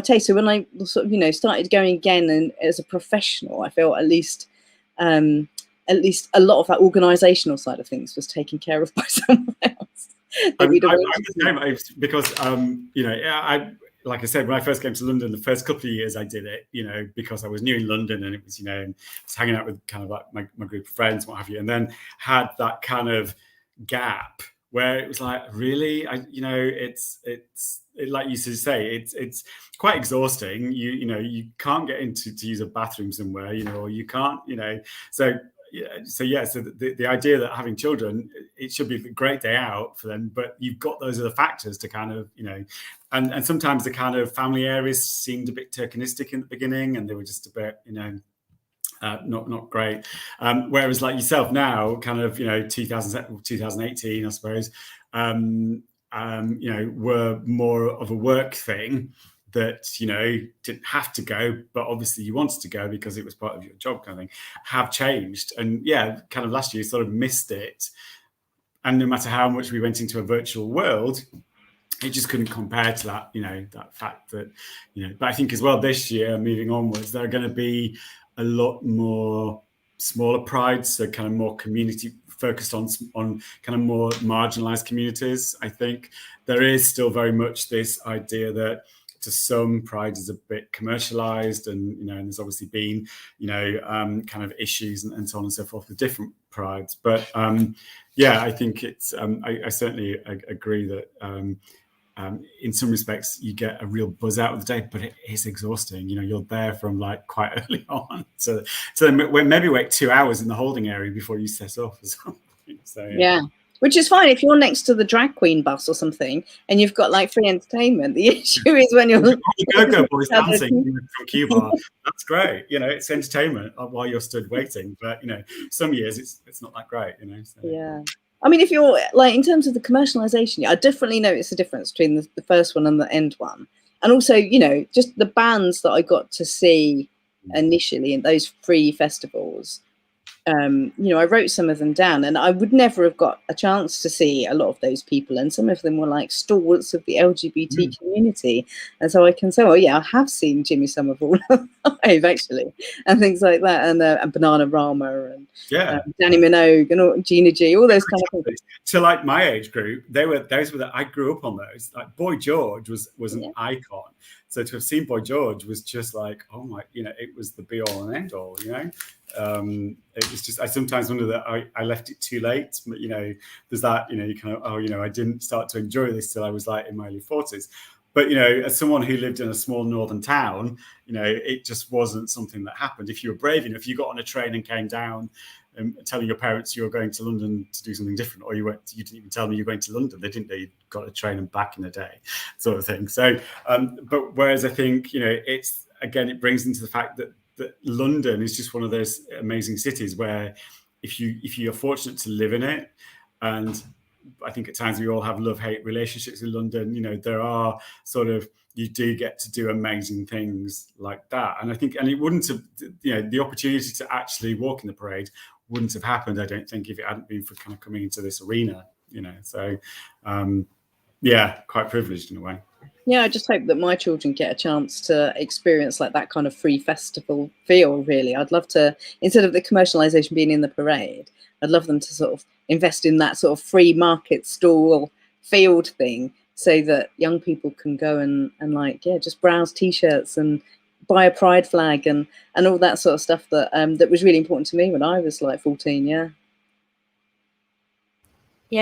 taste. So when I sort of, you know, started going again, and as a professional, I felt at least a lot of that organisational side of things was taken care of by someone else. Because you know, like I said, when I first came to London, the first couple of years I did it, you know, because I was new in London, and it was, you know, I was hanging out with kind of like my group of friends, what have you, and then had that kind of gap where it was like, really, you know, it's like you used to say, it's quite exhausting. You know, you can't get into to use a bathroom somewhere, you know, or you can't, you know, so the idea that having children, it should be a great day out for them, but you've got those other factors to kind of, you know, and sometimes the kind of family areas seemed a bit tokenistic in the beginning, and they were just a bit, you know, not great. Whereas like yourself now, kind of, you know, 2018, I suppose, you know, were more of a work thing that, you know, didn't have to go, but obviously you wanted to go because it was part of your job kind of thing, have changed. And yeah, kind of last year you sort of missed it. And no matter how much we went into a virtual world, it just couldn't compare to that, you know, that fact that, you know, but I think as well this year, moving onwards, there are going to be a lot more smaller prides, so kind of more community focused on kind of more marginalized communities. I think there is still very much this idea that to some pride is a bit commercialized, and, you know, and there's obviously been, you know, kind of issues and so on and so forth with different prides. But yeah, I think it's, I certainly agree that in some respects you get a real buzz out of the day, but it is exhausting. You know, you're there from like quite early on, so maybe wait 2 hours in the holding area before you set off or something. So yeah. Which is fine if you're next to the drag queen bus or something and you've got like free entertainment. The issue is when you're go boys dancing from Cuba. That's great. You know, it's entertainment while you're stood waiting. But, you know, some years it's not that great, you know. So. Yeah. I mean, if you're like, in terms of the commercialization, I definitely notice the difference between the first one and the end one. And also, you know, just the bands that I got to see initially in those free festivals. You know, I wrote some of them down, and I would never have got a chance to see a lot of those people, and some of them were like stalwarts of the LGBT community, and so I can say, oh yeah, I have seen Jimmy Somerville live actually, and things like that, and Bananarama and Danny Minogue and all, Gina G, all those kind of things. To like my age group, those were that I grew up on those. Like Boy George was an icon. So to have seen Boy George was just like, oh my, you know, it was the be all and end all, you know. It it's just, I sometimes wonder that I left it too late. But, you know, there's that, you know, you kind of, oh, you know, I didn't start to enjoy this till I was like in my early 40s. But, you know, as someone who lived in a small northern town, you know, it just wasn't something that happened. If you were brave enough, you got on a train and came down telling your parents you were going to London to do something different, or you didn't even tell them you were going to London. They didn't know you got a train and back in a day, sort of thing. So, but whereas I think, you know, it's, again, it brings into the fact that London is just one of those amazing cities where if you're fortunate to live in it, and I think at times we all have love-hate relationships in London, you know, there are sort of, you do get to do amazing things like that. And I think, and it wouldn't have, you know, the opportunity to actually walk in the parade wouldn't have happened, I don't think, if it hadn't been for kind of coming into this arena, you know. So, yeah, quite privileged in a way. Yeah, I just hope that my children get a chance to experience like that kind of free festival feel, really. I'd love to, instead of the commercialisation being in the parade, I'd love them to sort of invest in that sort of free market stall field thing, so that young people can go and like, yeah, just browse T-shirts and buy a pride flag and all that sort of stuff that that was really important to me when I was like 14. Yeah,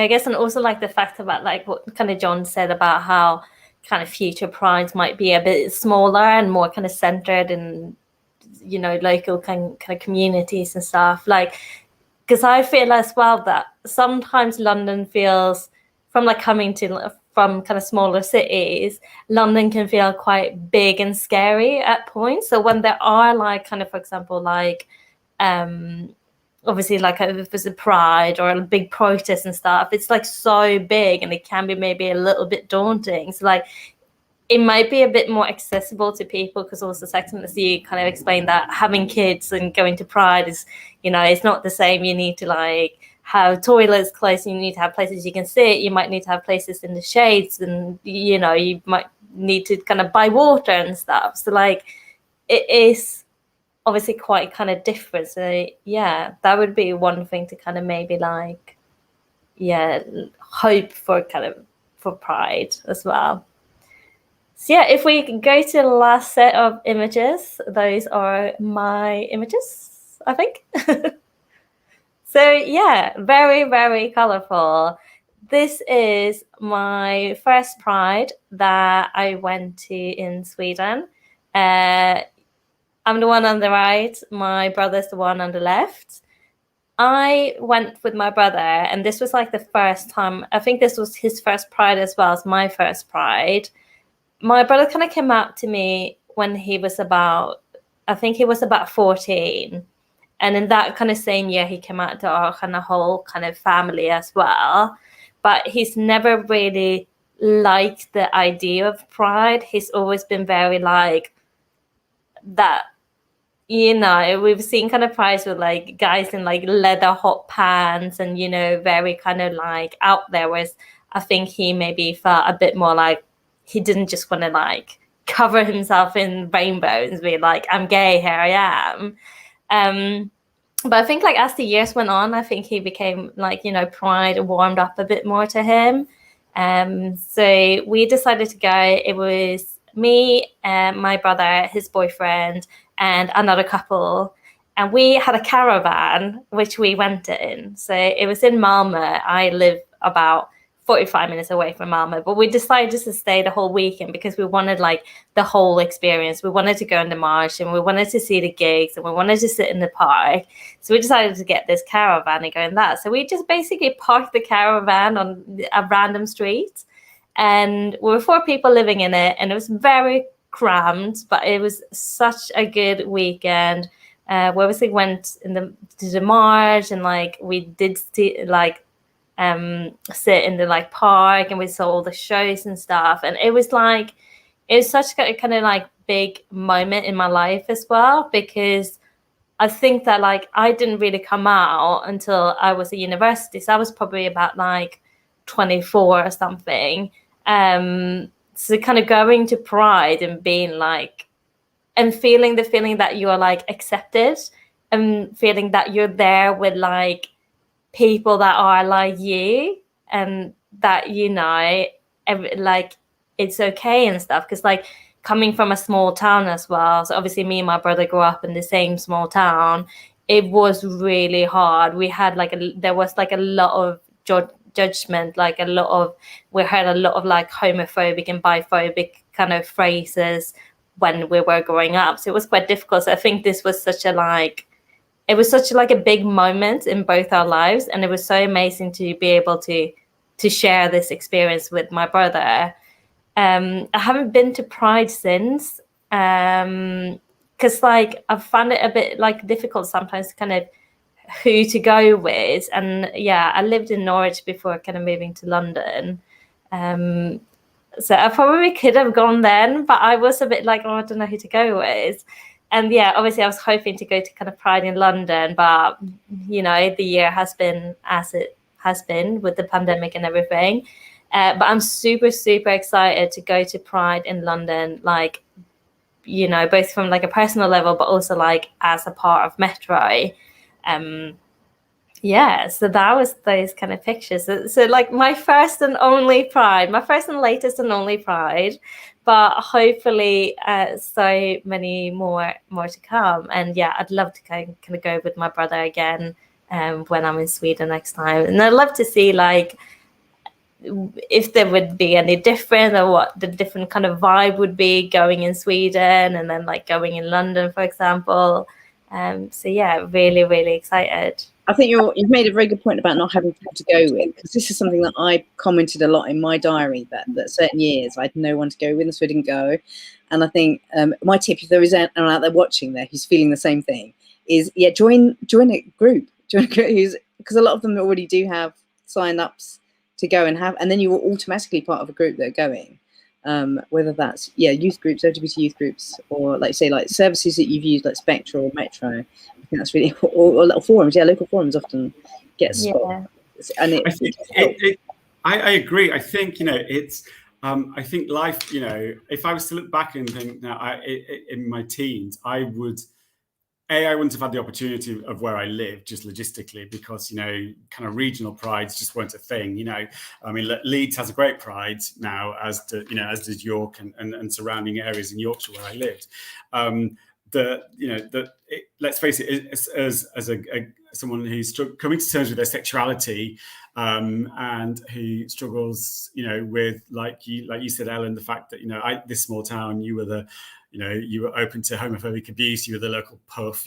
I guess, and also like the fact about like what kind of John said about how kind of future prides might be a bit smaller and more kind of centered in, you know, local kind of communities and stuff. Like, because I feel as well that sometimes London feels, from like coming to from kind of smaller cities, London can feel quite big and scary at points. So when there are like kind of, for example, like obviously like if there's a pride or a big protest and stuff, it's like so big and it can be maybe a little bit daunting. So like it might be a bit more accessible to people, because also Saxon, as you kind of explained, that having kids and going to pride is, you know, it's not the same. You need to like have toilets close, you need to have places you can sit, you might need to have places in the shades, and, you know, you might need to kind of buy water and stuff. So like it is obviously quite kind of different. So yeah, that would be one thing to kind of maybe like, yeah, hope for kind of for pride as well. So yeah, if we go to the last set of images, those are my images, I think. So yeah, very, very colorful. This is my first pride that I went to in Sweden. I'm the one on the right, my brother's the one on the left. I went with my brother, and this was like the first time, I think this was his first pride as well as my first pride. My brother kind of came out to me when he was about, I think he was about 14. And in that kind of same year, he came out to our kind of whole kind of family as well. But he's never really liked the idea of pride. He's always been very like that, you know, we've seen kind of prides with like guys in like leather hot pants and, you know, very kind of like out there. Whereas I think he maybe felt a bit more like he didn't just want to like cover himself in rainbows and be like, I'm gay, here I am. But I think like as the years went on, I think he became like, you know, pride warmed up a bit more to him. So we decided to go. It was me and my brother, his boyfriend, and another couple. And we had a caravan, which we went in. So it was in Malmö. I live about 45 minutes away from Malmö, but we decided to stay the whole weekend because we wanted like the whole experience. We wanted to go on the march, and we wanted to see the gigs, and we wanted to sit in the park. So we decided to get this caravan and go in that. So we just basically parked the caravan on a random street, and we were 4 people living in it, and it was very crammed, but it was such a good weekend. We obviously went to the march, and like we did see, like sit in the like park, and we saw all the shows and stuff. And it was such a kind of like big moment in my life as well, because I think that like I didn't really come out until I was at university. So I was probably about like 24 or something. So kind of going to Pride and being like, and feeling the feeling that you're like accepted, and feeling that you're there with like people that are like you, and that, you know, like it's okay and stuff. Because like coming from a small town as well, so obviously me and my brother grew up in the same small town, it was really hard. We had there was a lot of judgment, we heard a lot of homophobic and biphobic kind of phrases when we were growing up. So it was quite difficult. So I think this was such a a big moment in both our lives, and it was so amazing to be able to share this experience with my brother. I haven't been to Pride since, because I've found it a bit difficult sometimes to kind of who to go with. And yeah, I lived in Norwich before kind of moving to London. So I probably could have gone then, but I was a bit I don't know who to go with. And yeah, obviously I was hoping to go to kind of Pride in London, but the year has been as it has been with the pandemic and everything. But I'm super, super excited to go to Pride in London, both from a personal level, but also as a part of Metro. Yeah, so that was those kind of pictures. So my first and latest and only Pride, but hopefully so many more to come. And yeah, I'd love to kind of go with my brother again when I'm in Sweden next time. And I'd love to see if there would be any different, or what the different kind of vibe would be going in Sweden and then going in London, for example. So yeah, really, really excited. I think you've made a very good point about not having people to go with, because this is something that I commented a lot in my diary, that certain years I had no one to go with, and so I didn't go. And I think my tip, if there is anyone out there watching there who's feeling the same thing, is join a group, because a lot of them already do have sign-ups to go and then you are automatically part of a group that are going. Whether that's youth groups, LGBT youth groups, or services that you've used like Spectra or Metro. I think that's really, or little forums. Local forums often get spot. And I agree. I think it's I think life, if I was to look back and think now in my teens, I wouldn't have had the opportunity of where I live, just logistically, because, kind of regional prides just weren't a thing. I mean, Leeds has a great pride now, as does York and surrounding areas in Yorkshire where I lived. Let's face it, as someone who's coming to terms with their sexuality, and who struggles, with like you said, Ellen, the fact that this small town, you were open to homophobic abuse, you were the local puff,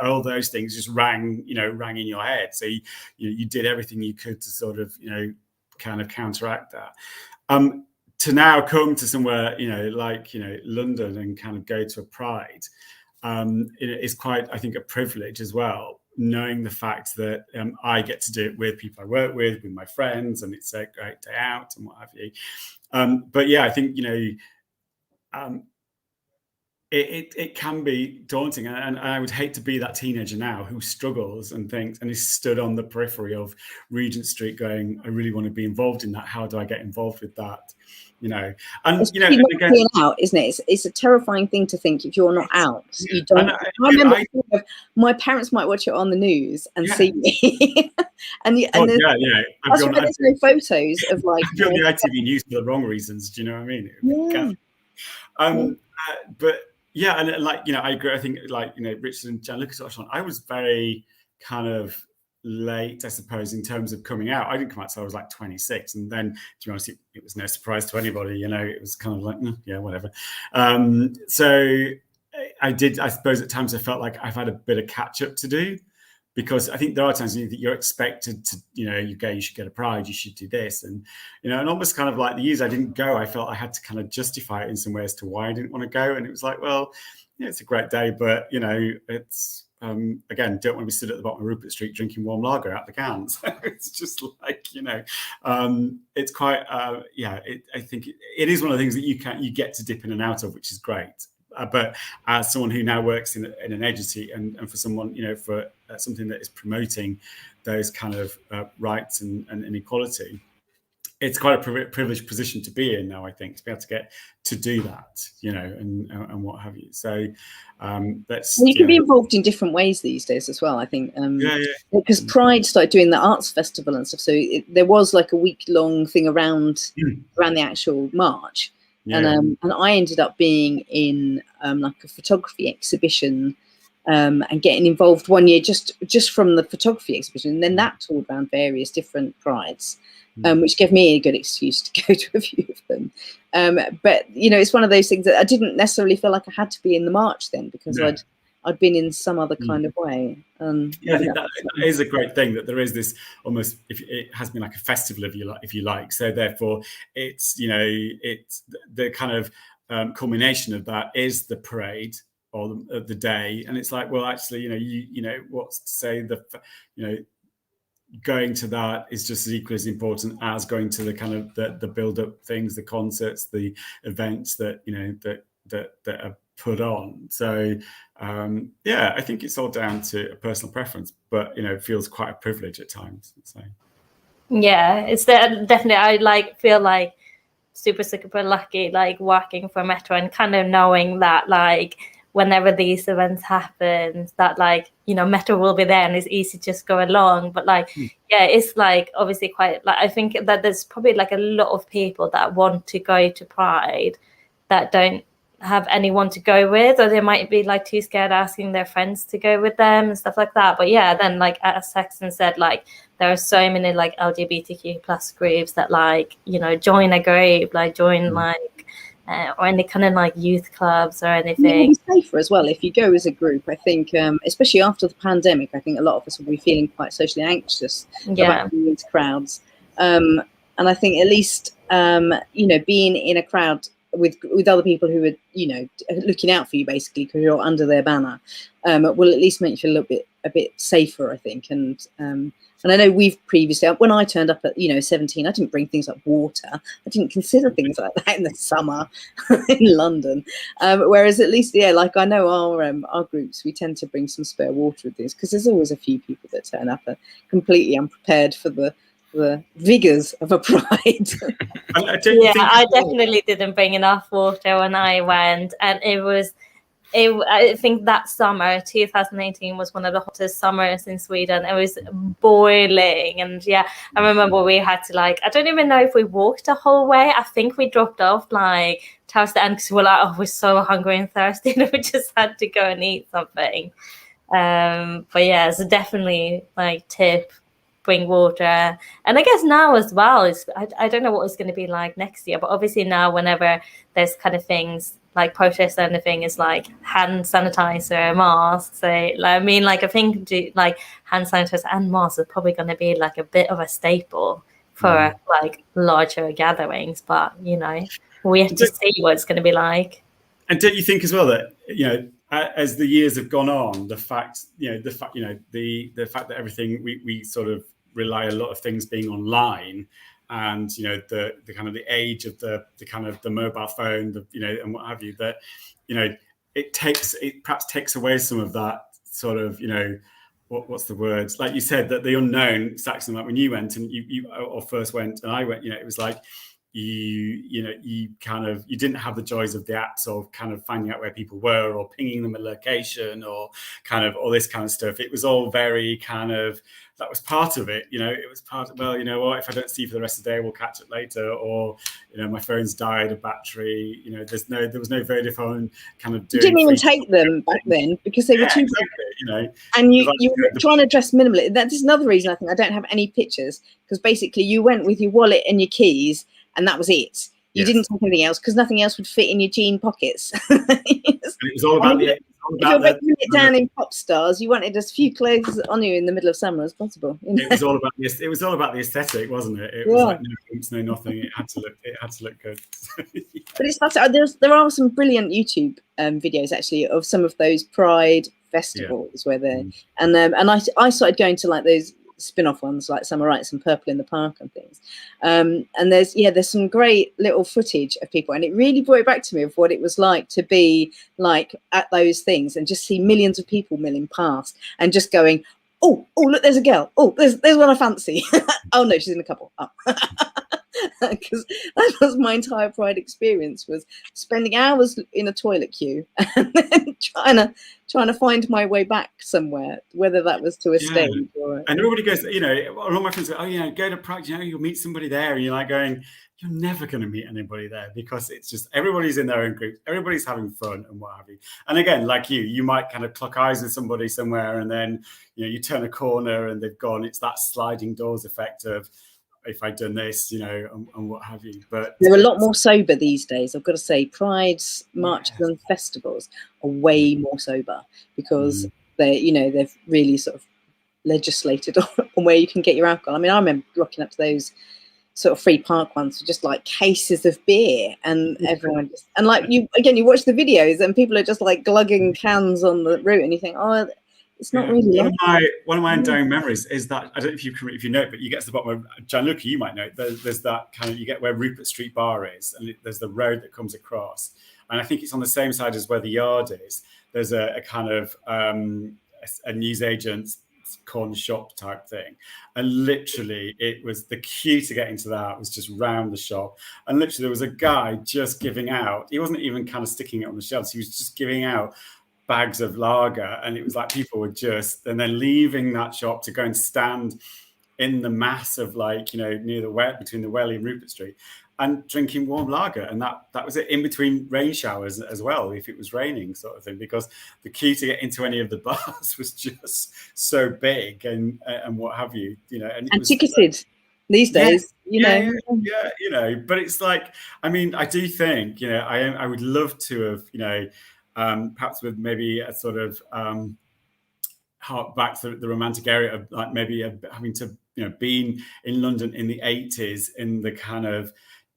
all those things just rang in your head. So you did everything you could to sort of kind of counteract that. To now come to somewhere London and kind of go to a Pride, is quite, I think, a privilege as well, knowing the fact that I get to do it with people I work with my friends, and it's a great day out and what have you. But yeah, I think it can be daunting, and I would hate to be that teenager now who struggles and thinks and is stood on the periphery of Regent Street going, I really want to be involved in that. How do I get involved with that? And it's again, out, isn't it? It's a terrifying thing to think if you're not out, you don't. I remember my parents might watch it on the news and see me, that's why there's no photos of on the ITV news for the wrong reasons. Do you know what I mean? But yeah, and I agree. I think Richard and Gianluca touched on. I was very kind of late, I suppose, in terms of coming out. I didn't come out until I was 26, and then, to be honest, it was no surprise to anybody. It was kind of whatever. So I suppose at times I felt like I've had a bit of catch up to do, because I think there are times that you're expected to, you should get a Pride, you should do this, and and almost kind of like the years I didn't go, I felt I had to kind of justify it in some way as to why I didn't want to go, and it was it's a great day, but it's again, don't want to be stood at the bottom of Rupert Street drinking warm lager out the cans. It's just it's quite I think it is one of the things that you get to dip in and out of, which is great. But as someone who now works in an agency, and for someone, for something that is promoting those kind of rights and equality, it's quite a privileged position to be in now, I think, to be able to get to do that, and what have you. So you can be involved in different ways these days as well, I think. Because Pride started doing the arts festival and stuff, so there was a week-long thing around the actual march. And I ended up being in a photography exhibition and getting involved one year just from the photography exhibition, and then that toured around various different prides, which gave me a good excuse to go to a few of them. But you know, it's one of those things that I didn't necessarily feel like I had to be in the march then, because I'd been in some other kind of way. Yeah, I think that is a great thing, that there is this almost, if it has been like a festival, if you like. So therefore, it's, you know, it's the kind of culmination of that is the parade or the day, and it's like, well, actually, you know, what's to say going to that is just as equally as important as going to the kind of the build-up things, the concerts, the events that that are put on. So I think it's all down to a personal preference, but it feels quite a privilege at times. So yeah, it's definitely, I feel like super lucky, like working for Metro and kind of knowing that like whenever these events happen, that like Metro will be there and it's easy to just go along. But like it's like obviously quite like, I think that there's probably like a lot of people that want to go to Pride that don't have anyone to go with, or they might be like too scared asking their friends to go with them and stuff like that. But yeah, then like as Saxon said, like there are so many like LGBTQ plus groups that like join a group, like join like or any kind of like youth clubs or anything. It will be safer as well if you go as a group. I think especially after the pandemic, I think a lot of us will be feeling quite socially anxious about being into crowds, and I think at least being in a crowd with other people who are looking out for you, basically, because you're under their banner, will at least make you feel a bit safer, I think. And I know we've previously, when I turned up at 17, I didn't bring things like water. I didn't consider things like that in the summer in London. Whereas at least like I know our groups, we tend to bring some spare water with this, because there's always a few people that turn up are completely unprepared for the vigors of a pride. I definitely didn't bring enough water when I went, and I think that summer 2018 was one of the hottest summers in Sweden. It was boiling, and I remember we had to I don't even know if we walked the whole way. I think we dropped off towards the end because we're like, we're so hungry and thirsty, and we just had to go and eat something. But so definitely tip, bring water. And I guess now as well, I don't know what it's going to be like next year, but obviously now whenever there's kind of things like protests or anything, is like hand sanitizer, masks. So I think hand sanitizer and masks are probably going to be like a bit of a staple for larger gatherings, but we have to see what it's going to be like. And don't you think as well that as the years have gone on, the fact that everything we sort of rely a lot of things being online, and the kind of the age of the kind of the mobile phone, and what have you, that it perhaps takes away some of that sort of what's the word, like you said, that the unknown, Saxon, like when you went and you or first went and I went, it was like you didn't have the joys of the apps of kind of finding out where people were or pinging them a location or kind of all this kind of stuff. It was all very kind of, that was part of it. It was part of, well, what, if I don't see you for the rest of the day, we'll catch it later, or my phone's died of battery. There was no Vodafone kind of doing. You didn't even take them back then because they were too exactly, and you were trying to dress minimally. That is another reason I think I don't have any pictures, because basically you went with your wallet and your keys, and that was it. You didn't take anything else because nothing else would fit in your jean pockets. It was all about if you're breaking it down in pop stars, you wanted as few clothes on you in the middle of summer as possible. It was all about the aesthetic, wasn't it? It was like no boots, no nothing. It had to look good. But it's like there are some brilliant YouTube videos actually of some of those Pride festivals where they're and I started going to like those spin-off ones like Summer Rights and Purple in the Park and things, and there's some great little footage of people, and it really brought it back to me of what it was like to be like at those things and just see millions of people milling past and just going, oh look, there's a girl, oh there's one I fancy. Oh no, she's in a couple. Oh. because that was my entire Pride experience, was spending hours in a toilet queue and then trying to find my way back somewhere, whether that was to a stage or. And everybody goes, you know, all my friends go, oh, you know, go to Pride, you know, you'll meet somebody there, and you're like going, you're never going to meet anybody there, because it's just everybody's in their own groups, everybody's having fun and what have you. And again, like you might kind of clock eyes with somebody somewhere, and then, you know, you turn a corner and they've gone. It's that sliding doors effect of, if I'd done this, you know, and what have you. But they're a lot more sober these days, I've got to say. Pride's marches and festivals are way more sober, because they, you know, they've really sort of legislated on where you can get your alcohol. I mean, I remember rocking up to those sort of free park ones for just like cases of beer, and everyone just, and like you watch the videos and people are just like glugging cans on the route, and you think, oh, it's not really. One of my enduring memories is that, I don't know if you know, but you get to the bottom of Gianluca, you might know, there's that kind of, you get where Rupert Street Bar is, and there's the road that comes across, and I think it's on the same side as where the yard is. There's a kind of a newsagent's corner shop type thing, and literally it was, the queue to get into that was just round the shop, and literally there was a guy just giving out, he wasn't even kind of sticking it on the shelves, he was just giving out bags of lager, and it was like people were just, and then leaving that shop to go and stand in the mass of, like, you know, near the between the Welly and Rupert Street, and drinking warm lager, and that was it, in between rain showers as well, if it was raining, sort of thing, because the queue to get into any of the bars was just so big, and what have you, you know, and ticketed these days, you know. You know, but it's like, I mean, I do think, you know, I would love to have, you know, perhaps with maybe a sort of hark back to the romantic area of, like, maybe having to, you know, been in London in the 80s, in the kind of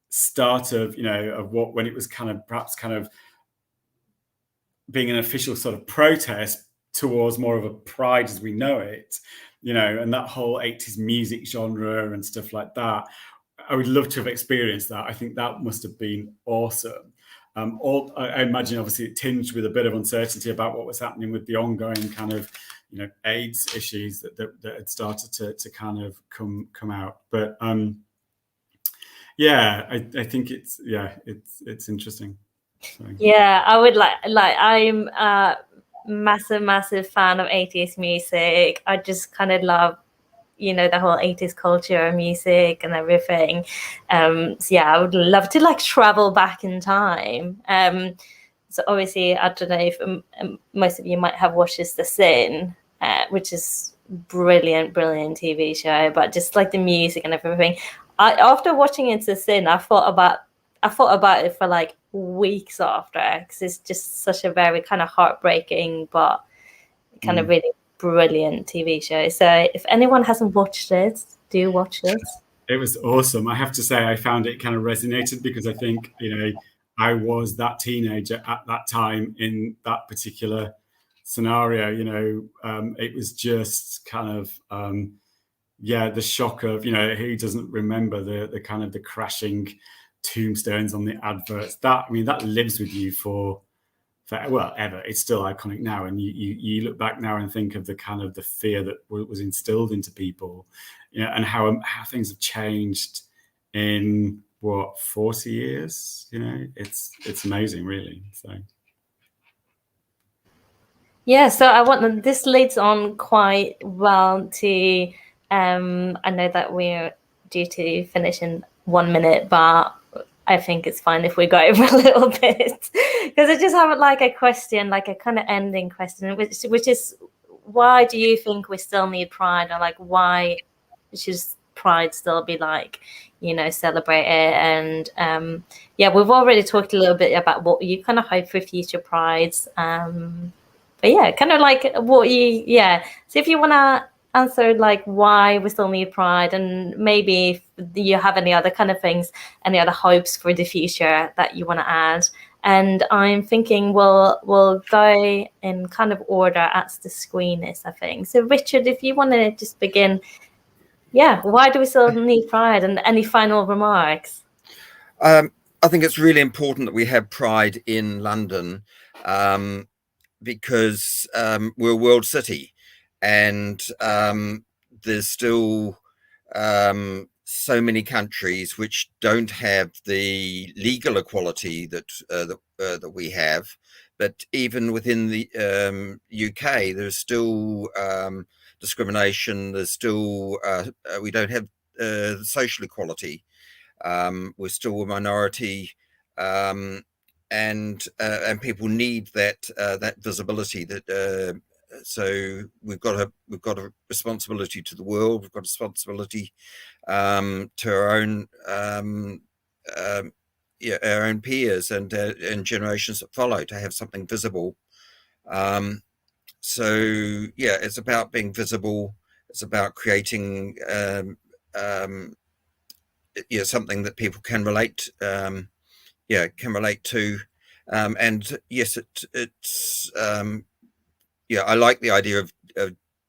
start of, you know, of what, when it was kind of perhaps kind of being an official sort of protest towards more of a Pride as we know it, you know, and that whole 80s music genre and stuff like that. I would love to have experienced that. I think that must have been awesome. I imagine, obviously, it tinged with a bit of uncertainty about what was happening with the ongoing kind of, you know, AIDS issues that had started to kind of come out. But yeah, I think it's interesting. So. Yeah, I would like I'm a massive fan of 80s music. I just kind of love, you know, the whole 80s culture, music and everything. So yeah, I would love to like travel back in time. So obviously, I don't know if most of you might have watched The Sin, which is brilliant TV show, but just like the music and everything. After watching The Sin, I thought about it for like weeks after, because it's just such a very kind of heartbreaking but kind of really brilliant TV show. So if anyone hasn't watched it, do watch it. It was awesome. I have to say, I found it kind of resonated, because I think, you know, I was that teenager at that time in that particular scenario. You know, it was just kind of the shock of, you know, who doesn't remember the kind of the crashing tombstones on the adverts. That, I mean, that lives with you for well, ever. It's still iconic now, and you look back now and think of the kind of the fear that was instilled into people, you know, and how things have changed in what, 40 years. You know, it's amazing, really. So yeah, so this leads on quite well to I know that we're due to finish in 1 minute, but I think it's fine if we go over a little bit, because I just have like a question, like a kind of ending question, which is, why do you think we still need Pride, or like why should Pride still be like, you know, celebrated? And yeah, we've already talked a little bit about what you kind of hope for future Prides, but yeah, kind of like what so if you want to answer like why we still need Pride, and maybe if you have any other kind of things, any other hopes for the future that you want to add. And I'm thinking we'll go in kind of order as the screen is, I think. So Richard, if you want to just begin, why do we still need Pride, and any final remarks? I think it's really important that we have Pride in London, because we're a world city, and there's still so many countries which don't have the legal equality that that we have. But even within the UK, there's still discrimination. There's still we don't have social equality. We're still a minority, and people need that visibility. That so we've got a responsibility to the world. We've got a responsibility to our own our own peers and generations that follow, to have something visible. So yeah, it's about being visible. It's about creating something that people can relate can relate to. And yes, it's I like the idea of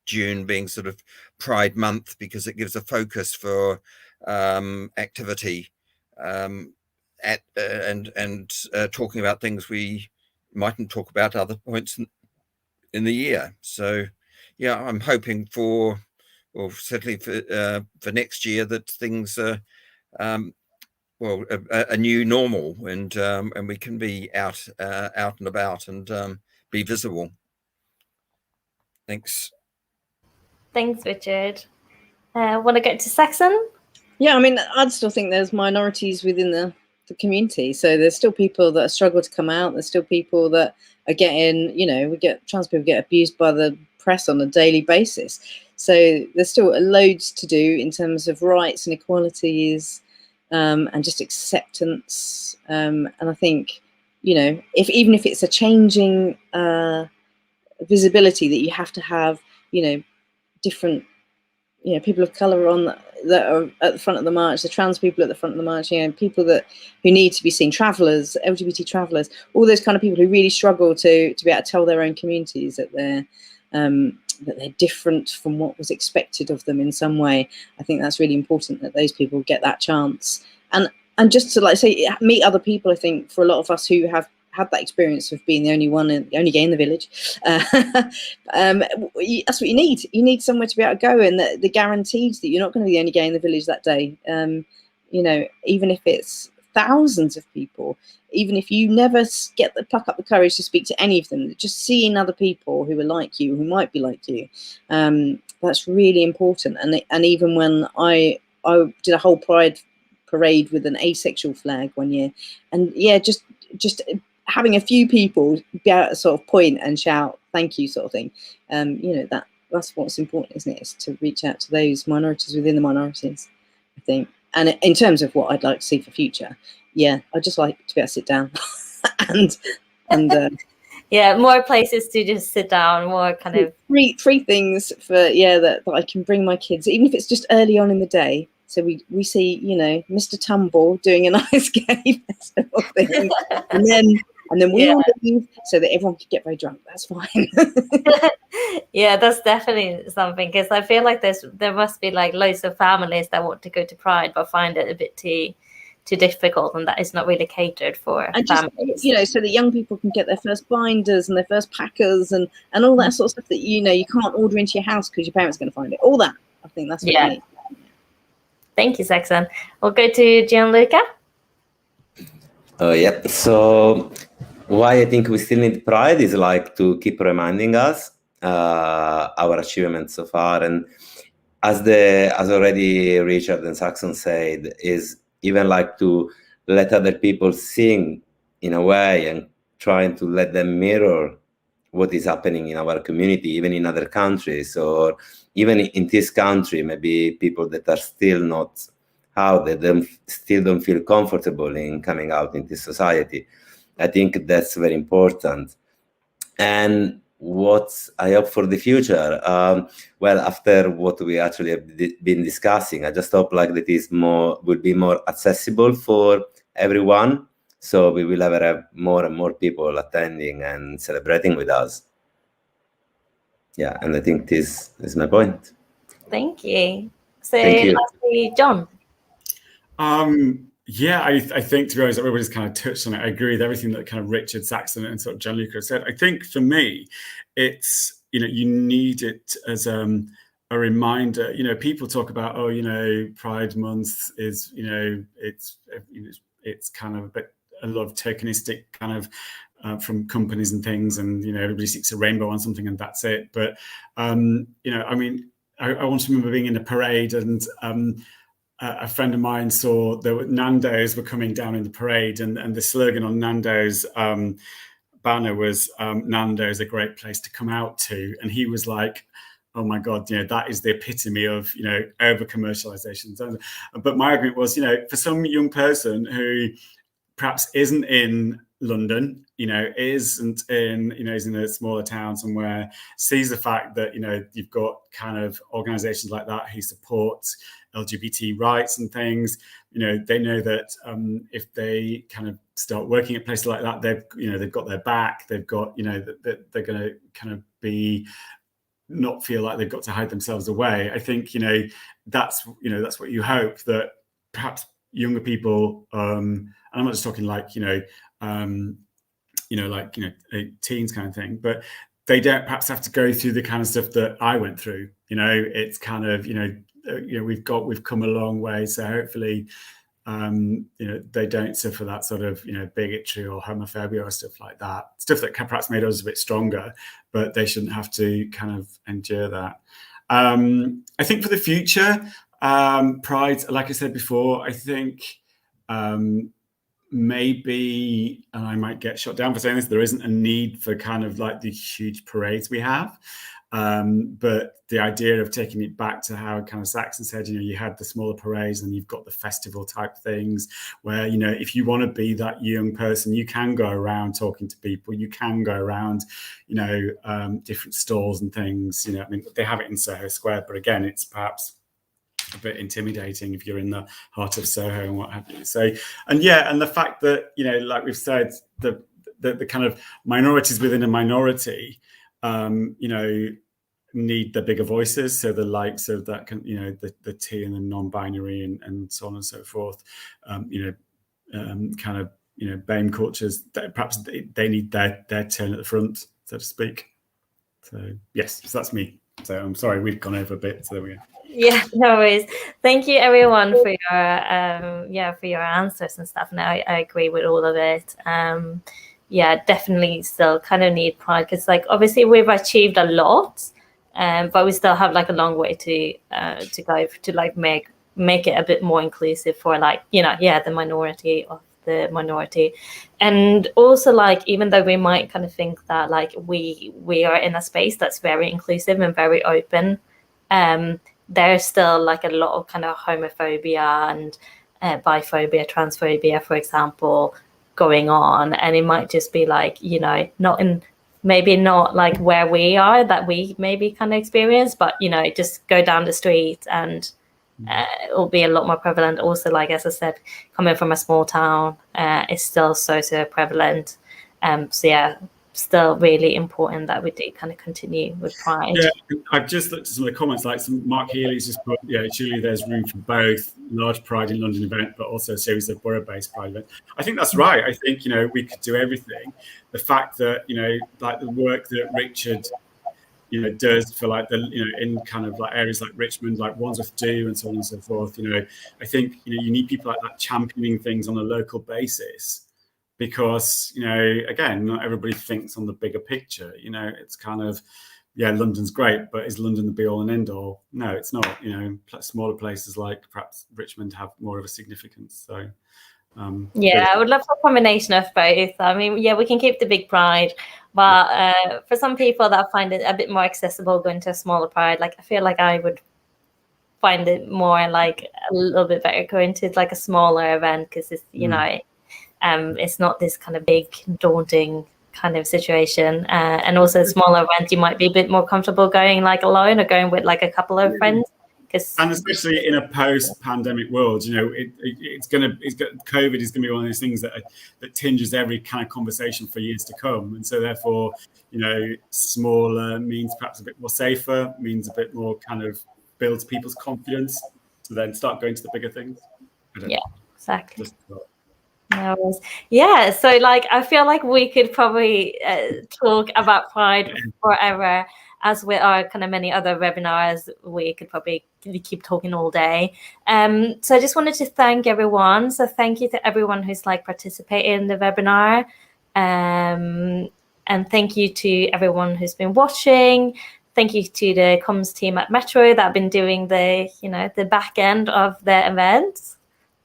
June being sort of Pride Month, because it gives a focus for activity and talking about things we mightn't talk about at other points in the year. So yeah, I'm hoping for, or certainly for next year, that things are a new normal, and we can be out and about and be visible. Thanks. Thanks, Richard. Want to go to Saxon? Yeah, I mean, I'd still think there's minorities within the community. So there's still people that struggle to come out. There's still people that are getting, trans people get abused by the press on a daily basis. So there's still loads to do in terms of rights and equalities and just acceptance. And I think, even if it's a changing visibility, that you have to have, different, people of colour on that are at the front of the march, the trans people at the front of the march, people who need to be seen, travellers, LGBT travellers, all those kind of people who really struggle to be able to tell their own communities that they're different from what was expected of them in some way. I think that's really important, that those people get that chance, and just to meet other people. I think for a lot of us who have had that experience of being the only gay in the village, that's what you need. You need somewhere to be able to go, and the guarantees that you're not going to be the only gay in the village that day. Even if it's thousands of people, even if you never pluck up the courage to speak to any of them, just seeing other people who are like you, who might be like you, that's really important. And even when I did a whole Pride parade with an asexual flag one year, and just having a few people be able to sort of point and shout thank you, sort of thing, that's what's important, isn't it? Is to reach out to those minorities within the minorities, I think. And in terms of what I'd like to see for future, I'd just like to be able to sit down and more places to just sit down, more kind of free things for that I can bring my kids, even if it's just early on in the day. So we see, Mr. Tumble doing a nice game festival thing, and then we all leave so that everyone can get very drunk. That's fine. Yeah, that's definitely something, because I feel like there must be like loads of families that want to go to Pride but find it a bit too difficult, and that is not really catered for families. So that young people can get their first binders and their first packers and all that sort of stuff that you can't order into your house because your parents are going to find it. All that, I think that's what you need. Thank you, Saxon. We'll go to Gianluca. Oh, yeah. So why I think we still need Pride is to keep reminding us our achievements so far. And as already Richard and Saxon said, is even to let other people sing in a way, and trying to let them mirror what is happening in our community, even in other countries, or even in this country, maybe people that are still not out, that still don't feel comfortable in coming out into society. I think that's very important. And what I hope for the future, after what we actually have been discussing, I just hope that will be more accessible for everyone. So we will have more and more people attending and celebrating with us. Yeah, and I think this is my point. Thank you. So Thank you. lastly, John. I think, to be honest, everybody's kind of touched on it. I agree with everything that kind of Richard, Saxon, and sort of Gianluca said. I think for me, it's you need it as a reminder. You know, people talk about, oh, you know, Pride Month is, you know, it's kind of a lot of tokenistic kind of from companies and things, and you know, everybody seeks a rainbow on something and that's it. But you know, I mean, I want to remember being in a parade, and a friend of mine saw that Nando's were coming down in the parade, and the slogan on Nando's banner was Nando's a great place to come out to, and he was like, oh my God, you know, that is the epitome of, you know, over commercialization. But my argument was, you know, for some young person who perhaps isn't in London, you know, isn't in, you know, is in a smaller town somewhere, sees the fact that, you know, you've got kind of organizations like that who support LGBT rights and things, you know, they know that if they kind of start working at places like that, they've got their back, they've got, you know, that they're going to kind of not feel like they've got to hide themselves away. I think, you know, that's what you hope, that perhaps younger people, and I'm not just talking like, teens kind of thing, but they don't perhaps have to go through the kind of stuff that I went through. You know, it's kind of, we've come a long way. So hopefully, they don't suffer that sort of, bigotry or homophobia or stuff like that. Stuff that perhaps made us a bit stronger, but they shouldn't have to kind of endure that. I think for the future, Pride, like I said before, I think maybe, and I might get shot down for saying this, there isn't a need for kind of like the huge parades we have. But the idea of taking it back to how kind of Saxon said, you had the smaller parades and you've got the festival type things where, if you want to be that young person, you can go around talking to people, you can go around, different stalls and things, I mean, they have it in Soho Square, but again, it's perhaps a bit intimidating if you're in the heart of Soho and what have you. So, and the fact that, like we've said, the kind of minorities within a minority, need the bigger voices. So the likes of that, the T and the non-binary and so on and so forth, kind of, BAME cultures, that perhaps they need their turn at the front, so to speak. So yes, so that's me. So I'm sorry, we've gone over a bit. So there we go. Yeah, no worries. Thank you everyone for your answers and stuff. Now I agree with all of it. Definitely still kind of need Pride, because like obviously we've achieved a lot, but we still have like a long way to go to like make it a bit more inclusive for like the minority of the minority. And also, like, even though we might kind of think that like we are in a space that's very inclusive and very open, there's still like a lot of kind of homophobia and biphobia, transphobia, for example, going on. And it might just be like, maybe not like where we are that we maybe kind of experience, but, just go down the street and it'll be a lot more prevalent. Also, like, as I said, coming from a small town, it's still so prevalent. Still really important that we do kind of continue with Pride. Yeah, I've just looked at some of the comments, like some Mark Healy's just put, surely there's room for both large Pride in London event, but also a series of borough-based Pride events. I think that's right. I think, we could do everything. The fact that, like the work that Richard, does for like the, in kind of like areas like Richmond, like Wandsworth do and so on and so forth, I think, you need people like that championing things on a local basis. Because, again, not everybody thinks on the bigger picture. It's kind of, London's great, but is London the be all and end all? No, it's not. Smaller places like perhaps Richmond have more of a significance. So, I would love a combination of both. I mean, we can keep the big Pride, but for some people that find it a bit more accessible going to a smaller Pride, like I feel like I would find it more like a little bit better going to like a smaller event, because it's it's not this kind of big, daunting kind of situation. And also a smaller event, you might be a bit more comfortable going like alone or going with like a couple of friends. And especially in a post-pandemic world, COVID is going to be one of those things that tinges every kind of conversation for years to come. And so therefore, smaller means perhaps a bit more safer, means a bit more kind of builds people's confidence to then start going to the bigger things. Yeah, exactly. No worries. Yeah, so like I feel like we could probably talk about Pride forever, as with our kind of many other webinars. We could probably keep talking all day. So I just wanted to thank everyone. So thank you to everyone who's like participated in the webinar, and thank you to everyone who's been watching. Thank you to the comms team at Metro that have been doing the the back end of the events.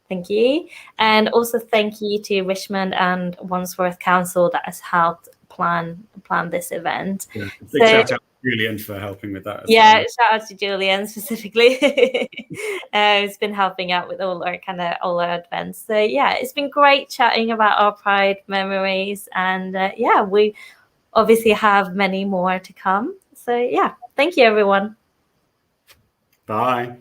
Thank you. And also thank you to Richmond and Wandsworth Council that has helped plan this event. Yeah, big shout out to Julian for helping with that. Shout out to Julian specifically. He's been helping out with all our events. So yeah, it's been great chatting about our Pride memories, and we obviously have many more to come. So yeah, thank you everyone. Bye.